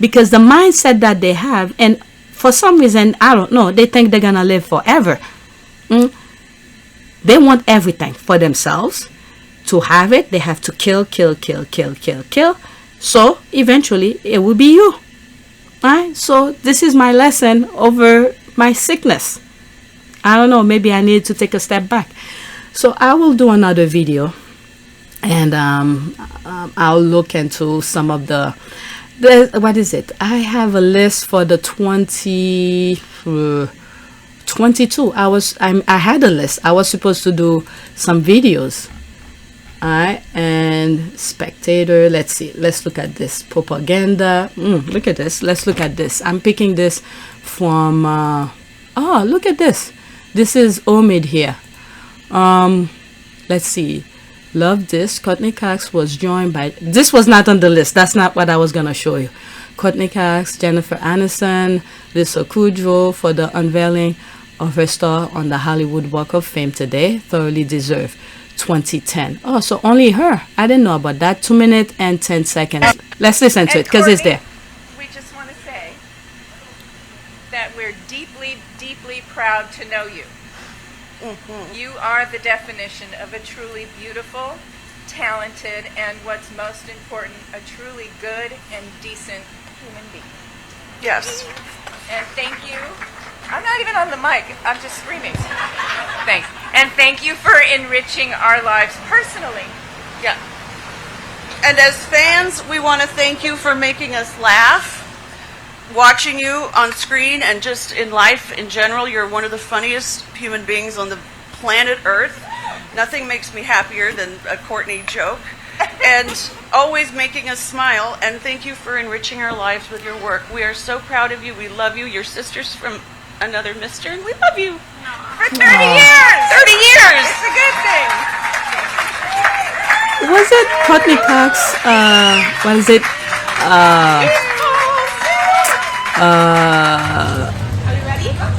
because the mindset that they have, and for some reason, I don't know, they think they're gonna live forever. They want everything for themselves. To have it, they have to kill. So eventually it will be you. Alright, so this is my lesson over my sickness. I don't know, maybe I need to take a step back. So I will do another video, and I'll look into some of the what is it? I have a list for the 22. I had a list. I was supposed to do some videos. Alright, and spectator, let's see, let's look at this. Propaganda, look at this, let's look at this. I'm picking this from oh, look at this. This is Omid here. Let's see, love this. Courtney Cox was joined by, this was not on the list, that's not what I was gonna show you. Courtney Cox, Jennifer Aniston, Lisa Kudrow for the unveiling of her star on the Hollywood Walk of Fame today. Thoroughly deserved. 2010. Oh, so only her. I didn't know about that. 2 minutes and 10 seconds. Let's listen to it, because it's there.
We just want to say that we're deeply, deeply proud to know you. You are the definition of a truly beautiful, talented, and what's most important, a truly good and decent human being.
Yes.
And thank you. I'm not even on the mic. I'm just screaming. Thanks. And thank you for enriching our lives personally.
Yeah. And as fans, we want to thank you for making us laugh, watching you on screen, and just in life in general. You're one of the funniest human beings on the planet Earth. Nothing makes me happier than a Courtney joke. And always making us smile. And thank you for enriching our lives with your work. We are so proud of you. We love you. Your sister's from another mister, and we love you.
For 30 years!
30 years!
It's a good thing.
Was it Courtney Cox? What is it?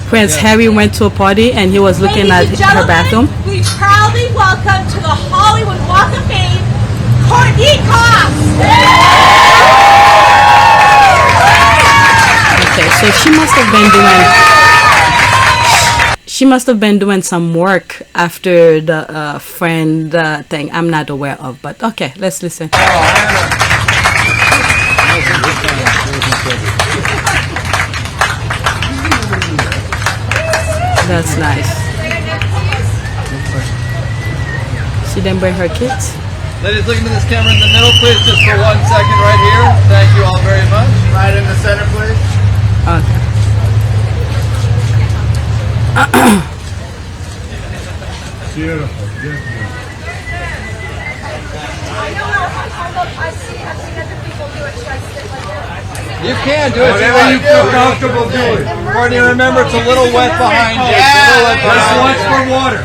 Prince Harry went to a party and he was looking at her bathroom.
We proudly welcome to the Hollywood Walk of Fame, Courtney Cox.
Okay, so she must have been doing some work after the friend thing. I'm not aware of, but okay, let's listen. That's nice. She didn't bring her kids.
Ladies, look into this camera in the middle, please, just for 1 second right here. Thank you all very much.
Right in the center, please.
Okay.
Beautiful, beautiful.
You can do it.
Whatever you feel comfortable doing.
Courtney, remember it's a little wet behind you. It's a little wet behind you.
Watch for water.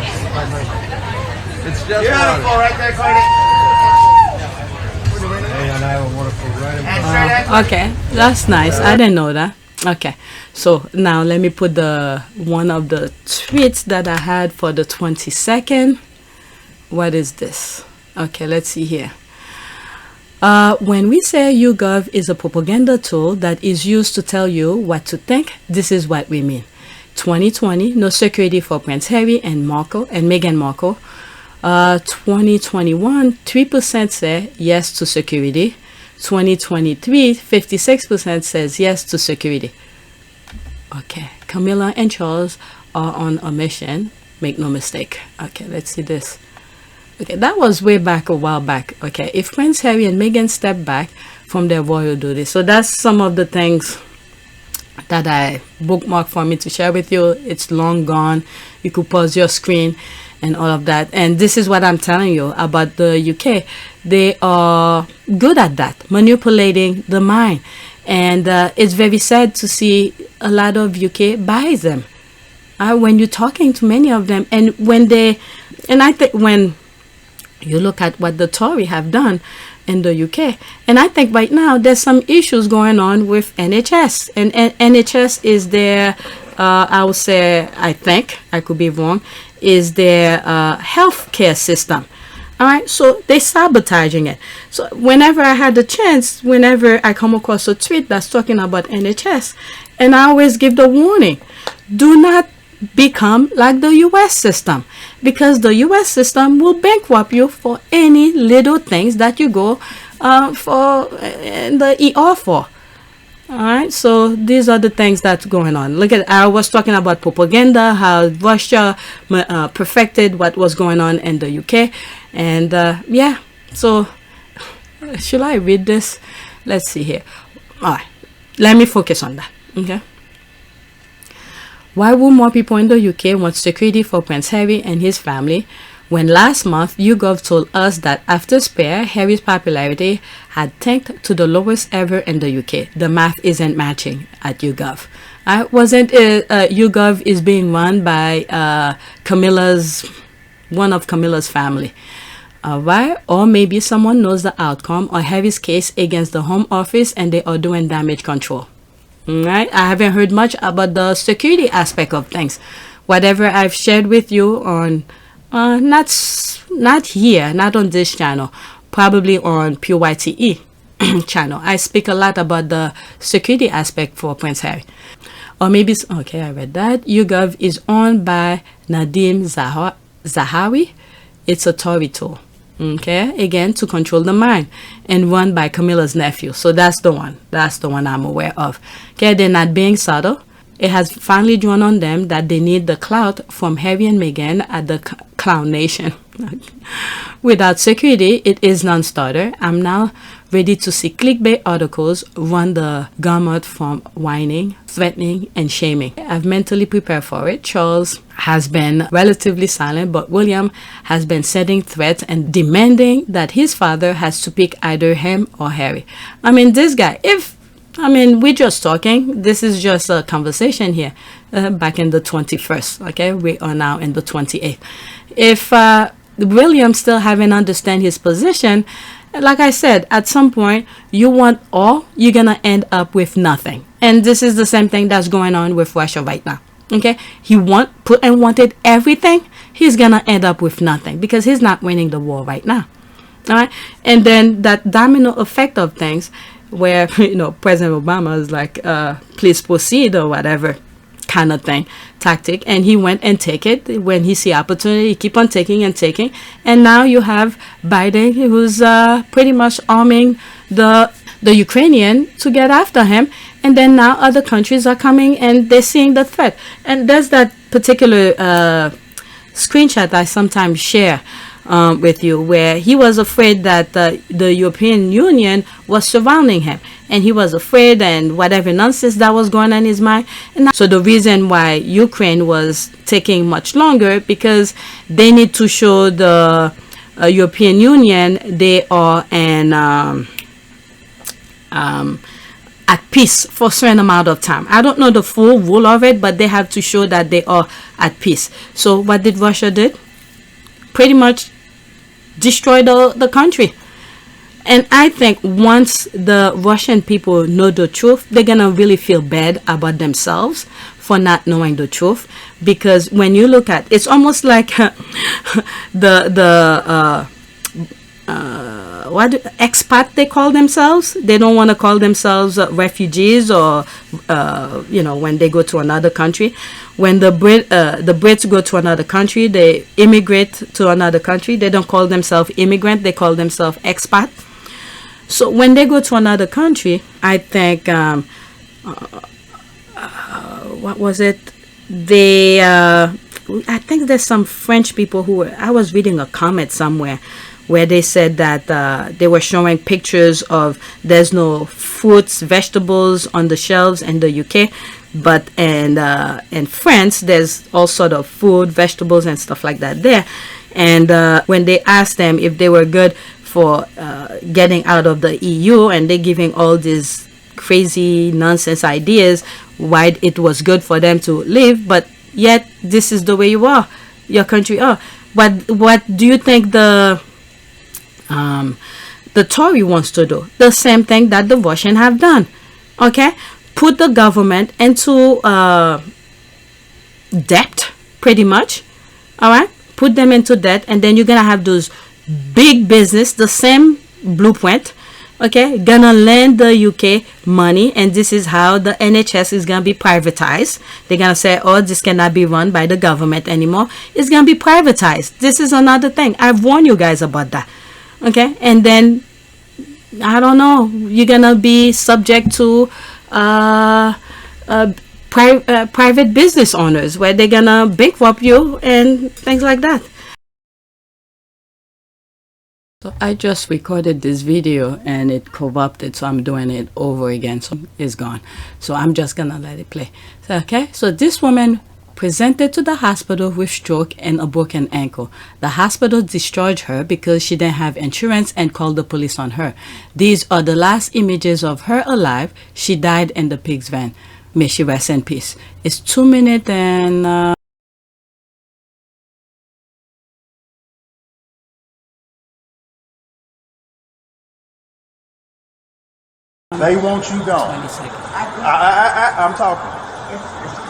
It's just
Beautiful,
water.
right there, Courtney.
Hey, and I have a wonderful writing.
And straight ahead.
Okay, that's nice. I didn't know that. Okay, so now let me put one of the tweets that I had for the 22nd. What is this? Okay, let's see here. When we say YouGov is a propaganda tool that is used to tell you what to think, this is what we mean. 2020, no security for Prince Harry and Meghan Markle. 2021, 3% say yes to security. 2023, 56% says yes to security. Okay, Camilla and Charles are on a mission. Make no mistake. Okay, let's see this. Okay, that was way back, a while back. Okay, if Prince Harry and Meghan step back from their royal duties. So that's some of the things that I bookmarked for me to share with you. It's long gone. You could pause your screen and all of that. And this is what I'm telling you about the UK. They are good at that, manipulating the mind. And it's very sad to see a lot of UK buys them. when you're talking to many of them, and I think when you look at what the Tory have done in the UK, and I think right now there's some issues going on with NHS, and NHS is their, I would say, I think, I could be wrong, is their healthcare system. All right, so they sabotaging it. So whenever I had the chance, whenever I come across a tweet that's talking about NHS, and I always give the warning, do not become like the US system, because the US system will bankrupt you for any little things that you go for in the ER for. All right, so these are the things that's going on. Look at, I was talking about propaganda, how Russia perfected what was going on in the UK, and yeah. So should I read this? Let's see here. All right, let me focus on that. Okay. Why would more people in the UK want security for Prince Harry and his family, when last month YouGov told us that after Spare, Harry's popularity had tanked to the lowest ever in the UK? The math isn't matching at YouGov. YouGov is being run by one of Camilla's family. Why? Or maybe someone knows the outcome of Harry's case against the Home Office and they are doing damage control. Right? I haven't heard much about the security aspect of things. Whatever I've shared with you on not here, not on this channel, probably on PYTE channel, I speak a lot about the security aspect for Prince Harry. Or maybe, okay, I read that. YouGov is owned by Nadim Zahawi. It's a Tory tool, okay, again, to control the mind, and run by Camilla's nephew. So that's the one I'm aware of. Okay, they're not being subtle. It has finally drawn on them that they need the clout from Harry and Meghan at the Clown Nation. Without security, it is non-starter. I'm now ready to see clickbait articles run the gamut from whining, threatening, and shaming. I've mentally prepared for it. Charles has been relatively silent, but William has been setting threats and demanding that his father has to pick either him or Harry. I mean, this guy, we're just talking. This is just a conversation here back in the 21st. Okay, we are now in the 28th. If William still haven't understand his position, like I said, at some point, you want all, you're going to end up with nothing. And this is the same thing that's going on with Russia right now. Okay, he wanted everything. He's going to end up with nothing because he's not winning the war right now. All right, and then that domino effect of things, where President Obama is like, please proceed or whatever kind of thing, tactic, and he went and take it when he see opportunity. He keep on taking and taking, and now you have Biden, who's pretty much arming the Ukrainian to get after him, and then now other countries are coming and they're seeing the threat. And there's that particular screenshot I sometimes share with you, where he was afraid that the European Union was surrounding him, and he was afraid, and whatever nonsense that was going on in his mind. And so the reason why Ukraine was taking much longer, because they need to show the European Union they are at peace for a certain amount of time. I don't know the full rule of it, but they have to show that they are at peace. So what did Russia do? Pretty much destroy the country. And I think once the Russian people know the truth, they're gonna really feel bad about themselves for not knowing the truth. Because when you look at, it's almost like what expat they call themselves. They don't want to call themselves refugees, or when they go to another country. When the Brits go to another country, they immigrate to another country. They don't call themselves immigrant. They call themselves expat. So when they go to another country, I think what was it? I think there's some French people who I was reading a comment somewhere where they said that they were showing pictures of there's no fruits, vegetables on the shelves in the UK, but in France there's all sort of food, vegetables, and stuff like that there. And when they asked them if they were good for getting out of the EU, and they're giving all these crazy nonsense ideas why it was good for them to leave, but yet this is the way you are, your country are. What do you think the Tory wants to do? The same thing that the Russian have done. Okay, put the government into debt, pretty much. All right, put them into debt, and then you're gonna have those big business, the same blueprint. Okay, gonna lend the UK money, and this is how the NHS is gonna be privatized. They're gonna say, oh, this cannot be run by the government anymore. It's gonna be privatized. This is another thing. I've warned you guys about that. Okay, and then I don't know, you're gonna be subject to private business owners where they're gonna bankrupt you and things like that. So I just recorded this video and it corrupted, so I'm doing it over again, so it's gone. So I'm just gonna let it play. So, okay, so this woman presented to the hospital with stroke and a broken ankle. The hospital discharged her because she didn't have insurance and called the police on her. These are the last images of her alive. She died in the pig's van. May she rest in peace. It's 2 minutes and
they want you gone. I'm talking.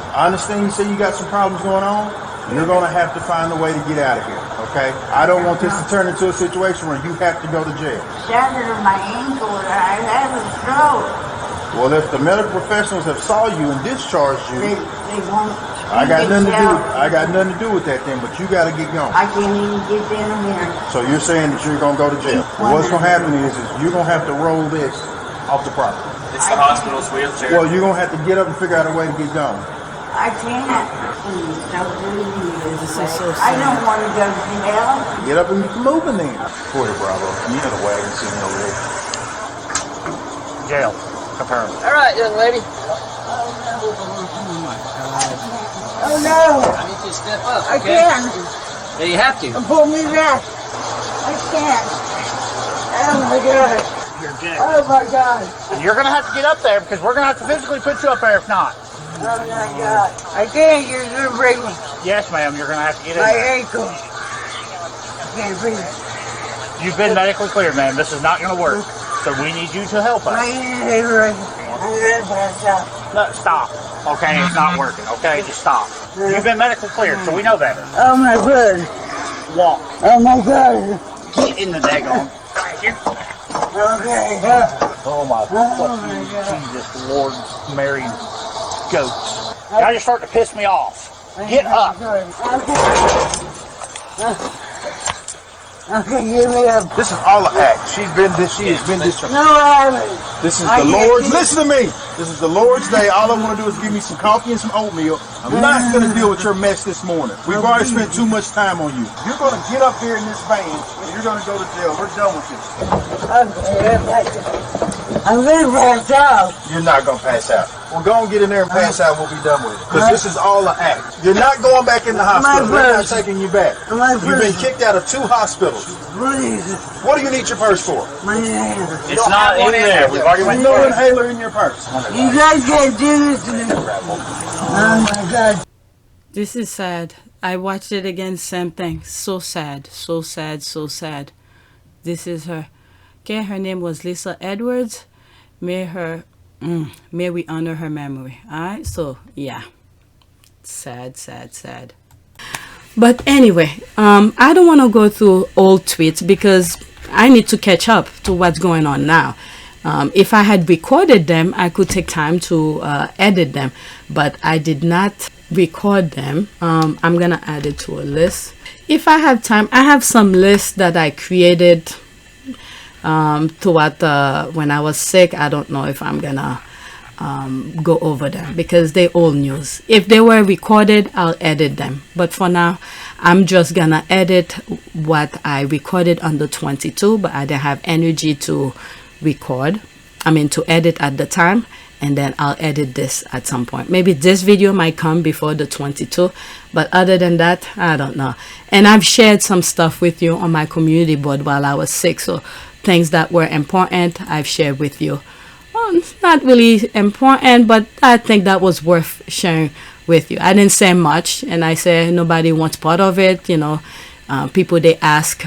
I understand you say you got some problems going on. You're going to have to find a way to get out of here, okay? I don't want this to turn into a situation where you have to go to jail.
Shattered my ankle. I have a stroke.
Well, if the medical professionals have saw you and discharged you,
they won't.
I got nothing to do with that then, but you got to get going.
I can't even get down here.
So you're saying that you're going to go to jail. Well, what's going to happen is you're going to have to roll this off the property.
It's the hospital's wheelchair.
Well, you're going to have to get up and figure out a way to get going.
I can't. Please, don't do me this way.
So
I don't want to go to jail.
Get up and get moving then. Porter Bravo, you know the wagon sitting over there. Jail. Confirmed.
All right, young lady.
Oh no!
I need you to step up.
I
Okay?
can't.
Yeah, you have to.
Pull me back. I can't. Oh my God.
You're jail.
Oh my God.
And you're going to have to get up there because we're going to have to physically put you up there if not.
Oh my God. I can't. You're going to break me.
Yes, ma'am. You're going to have to get in
My
there.
ankle. I can't breathe.
You've been medically cleared, ma'am. This is not going to work. So we need you to help
My
us.
hand hurts. I'm going to pass out.
No, stop. Okay, it's not working. Okay, just stop. You've been medically cleared, so we know better.
Oh my God.
Walk.
Oh my God.
Get in the daggone.
Okay.
Oh my God. Jesus Lord, Mary, goats. Now you're starting to piss me off. Get up.
Okay, give me up.
This is all an act. She has been discharged.
No, I haven't.
This is the Lord's. Listen to me. This is the Lord's day. All I want to do is give me some coffee and some oatmeal. I'm not going to deal with your mess this morning. We've already spent too much time on you. You're going to get up here in this van and you're going to go to jail. We're done with this.
I'm going to pass out.
You're not going to pass out. We'll go and get in there and pass out. We'll be done with it. Because this is all an act. You're not going back in the hospital. We're not taking you back. You've been kicked out of 2 hospitals. What do you need your purse for?
My hand.
It's not in there. We've already went
No
through it.
inhaler in your purse.
You guys can't do this to me. Oh my God.
this is sad. I watched it again, same thing. So sad, so sad, so sad. This is her. Okay, her name was Lisa Edwards. May we honor her memory. All right, so yeah, sad, sad, sad. But anyway, I don't want to go through old tweets because I need to catch up to what's going on now. If I had recorded them, I could take time to edit them, but I did not record them. I'm gonna add it to a list. If I have time, I have some lists that I created throughout when I was sick. I don't know if I'm gonna go over them because they're old news. If they were recorded, I'll edit them, but for now I'm just gonna edit what I recorded on the 22, but I didn't have energy to record, to edit at the time, and then I'll edit this at some point. Maybe this video might come before the 22, but other than that, I don't know. And I've shared some stuff with you on my community board while I was sick, so things that were important I've shared with you. It's not really important, but I think that was worth sharing with you. I didn't say much, and I said nobody wants part of it. People, they ask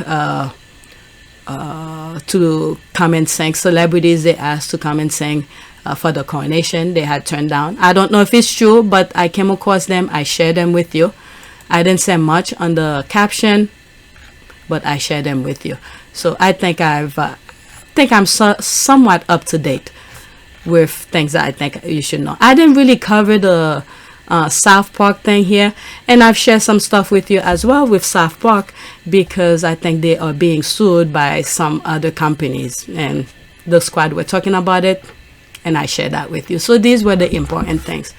to come and sing. Celebrities, they asked to come and sing for the coronation. They had turned down. I don't know if it's true, but I came across them. I shared them with you. I didn't say much on the caption, but I shared them with you. So I think I'm somewhat up to date with things that I think you should know. I didn't really cover the South Park thing here, and I've shared some stuff with you as well with South Park, because I think they are being sued by some other companies, and the squad were talking about it, and I shared that with you. So these were the important things,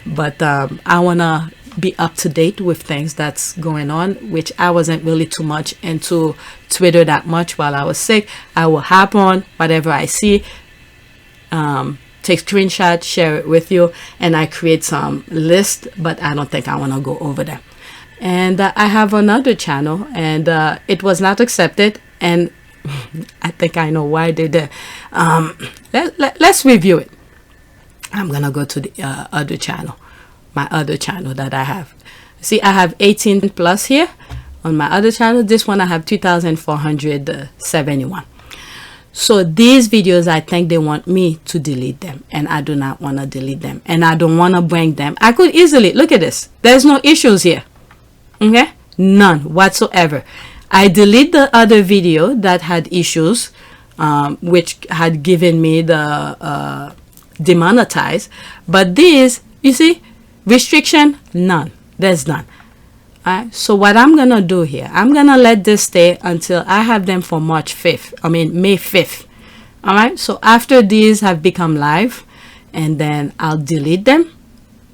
but I want to be up to date with things that's going on, which I wasn't really too much into Twitter that much while I was sick. I will hop on whatever I see, take screenshots, share it with you, and I create some list, but I don't think I want to go over them. And I have another channel, and it was not accepted, and I think I know why they did. Let's review it. I'm gonna go to the other channel, my other channel that I have. See, I have 18 plus here on my other channel. This one I have 2,471. So these videos, I think they want me to delete them, and I do not want to delete them, and I don't want to bring them. I could easily, look at this, there's no issues here, okay, none whatsoever. I delete the other video that had issues, which had given me the demonetized, but these, you see, restriction, none, there's none. Alright, so what I'm gonna do here, I'm gonna let this stay until I have them for May 5th. Alright, so after these have become live, and then I'll delete them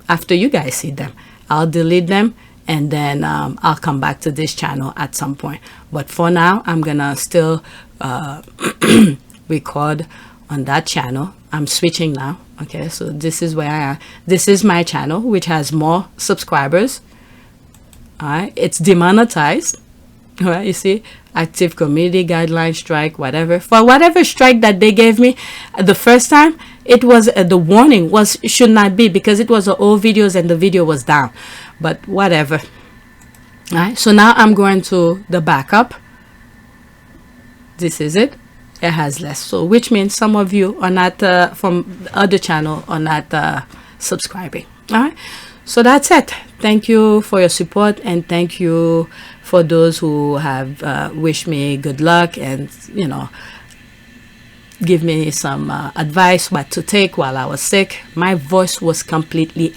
after you guys see them. I'll delete them, and then I'll come back to this channel at some point. But for now, I'm gonna still record on that channel. I'm switching now. Okay, so this is where I am. This is my channel, which has more subscribers. Alright, it's demonetized. Alright, you see, active community guideline strike, whatever. For whatever strike that they gave me the first time, it was the warning was should not be, because it was old videos and the video was down. But whatever. Alright, so now I'm going to the backup. This is it. It has less, so which means some of you are not from the other channel are not subscribing. Alright, so that's it. Thank you for your support, and thank you for those who have wished me good luck and, you know, give me some advice what to take while I was sick. My voice was completely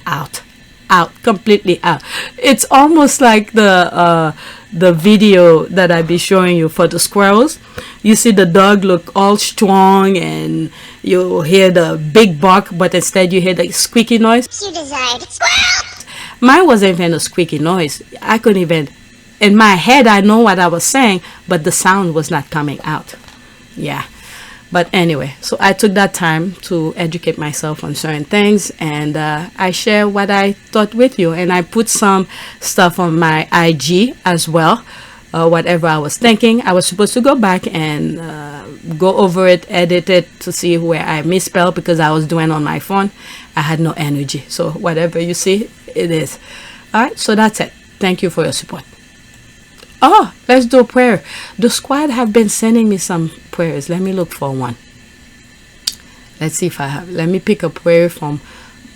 completely out. It's almost like the video that I be showing you for the squirrels. You see the dog look all strong, and you hear the big bark, but instead you hear the squeaky noise.
You desired squirrel.
Mine wasn't even a squeaky noise. I couldn't even, in my head I know what I was saying, but the sound was not coming out. Yeah, but anyway, so I took that time to educate myself on certain things, and I share what I thought with you, and I put some stuff on my IG as well. Whatever I was thinking, I was supposed to go back and go over it, edit it to see where I misspelled, because I was doing on my phone. I had no energy, so whatever you see, it is. All right, so that's it. Thank you for your support. Oh, let's do a prayer. The squad have been sending me some prayers. Let me look for one. Let's see if I have. Let me pick a prayer from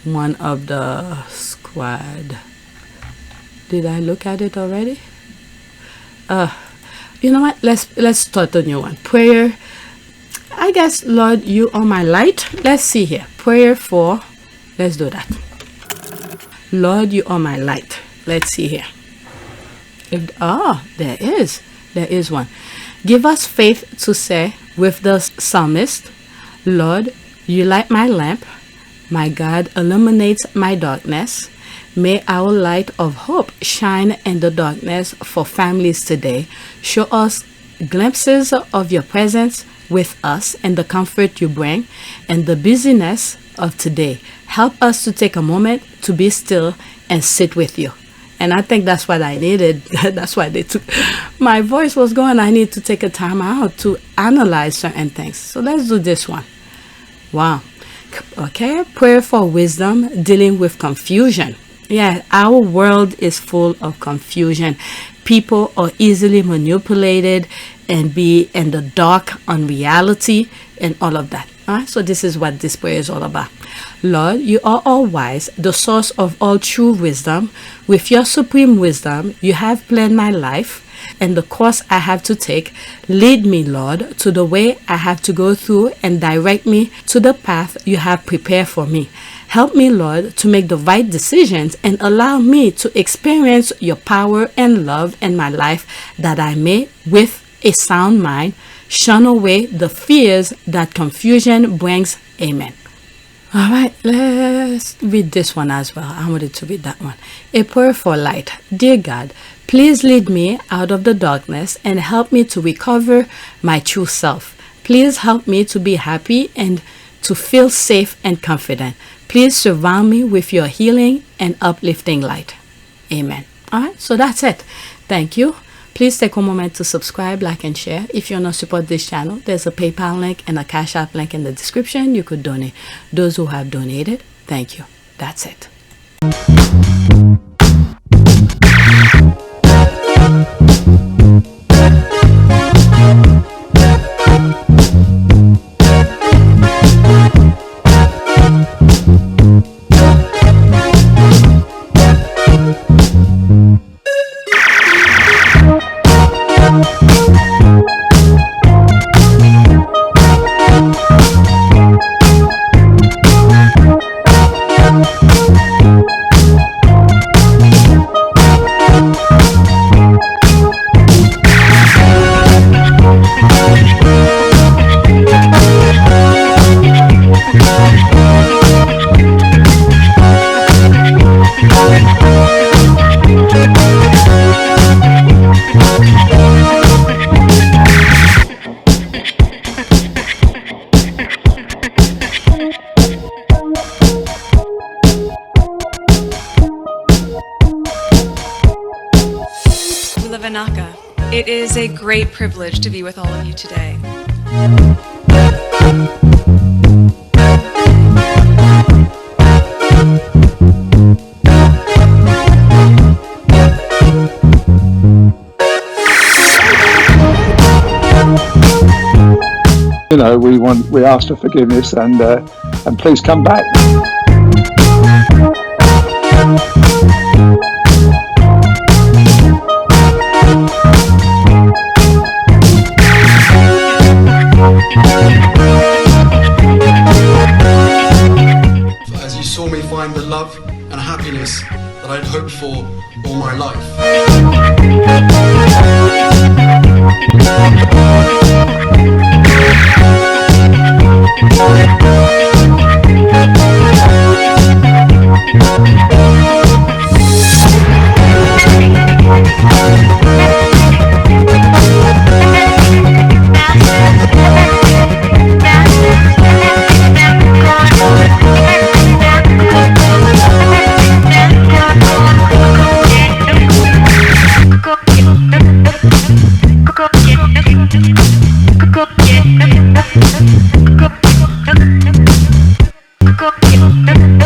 one of the squad. Did I look at it already? You know what? Let's start a new one. Prayer. I guess, Lord, you are my light. Let's see here. Prayer for. Let's do that. Lord, you are my light. Let's see here. There is one. Give us faith to say with the psalmist, Lord, you light my lamp. My God illuminates my darkness. May our light of hope shine in the darkness for families today. Show us glimpses of your presence with us and the comfort you bring and the busyness of today. Help us to take a moment to be still and sit with you. And I think that's what I needed. That's why they took my voice was going. I need to take a time out to analyze certain things. So let's do this one. Wow. Okay. Prayer for wisdom dealing with confusion. Yeah, our world is full of confusion. People are easily manipulated and be in the dark on reality and all of that. All right, so this is what this prayer is all about. Lord, you are all wise, the source of all true wisdom. With your supreme wisdom, you have planned my life and the course I have to take. Lead me, Lord, to the way I have to go through and direct me to the path you have prepared for me. Help me, Lord, to make the right decisions and allow me to experience your power and love in my life, that I may, with a sound mind, shun away the fears that confusion brings. Amen. All right, let's read this one as well. I wanted to read that one. A prayer for light. Dear God, please lead me out of the darkness and help me to recover my true self. Please help me to be happy and to feel safe and confident. Please surround me with your healing and uplifting light. Amen. All right, so that's it. Thank you. Please take a moment to subscribe, like, and share. If you want to support this channel, there's a PayPal link and a Cash App link in the description. You could donate. Those who have donated, thank you. That's it.
It is a great privilege to be with all of you today.
You know, we ask for forgiveness and please come back.
As you saw me find the love and happiness that I'd hoped for all my life.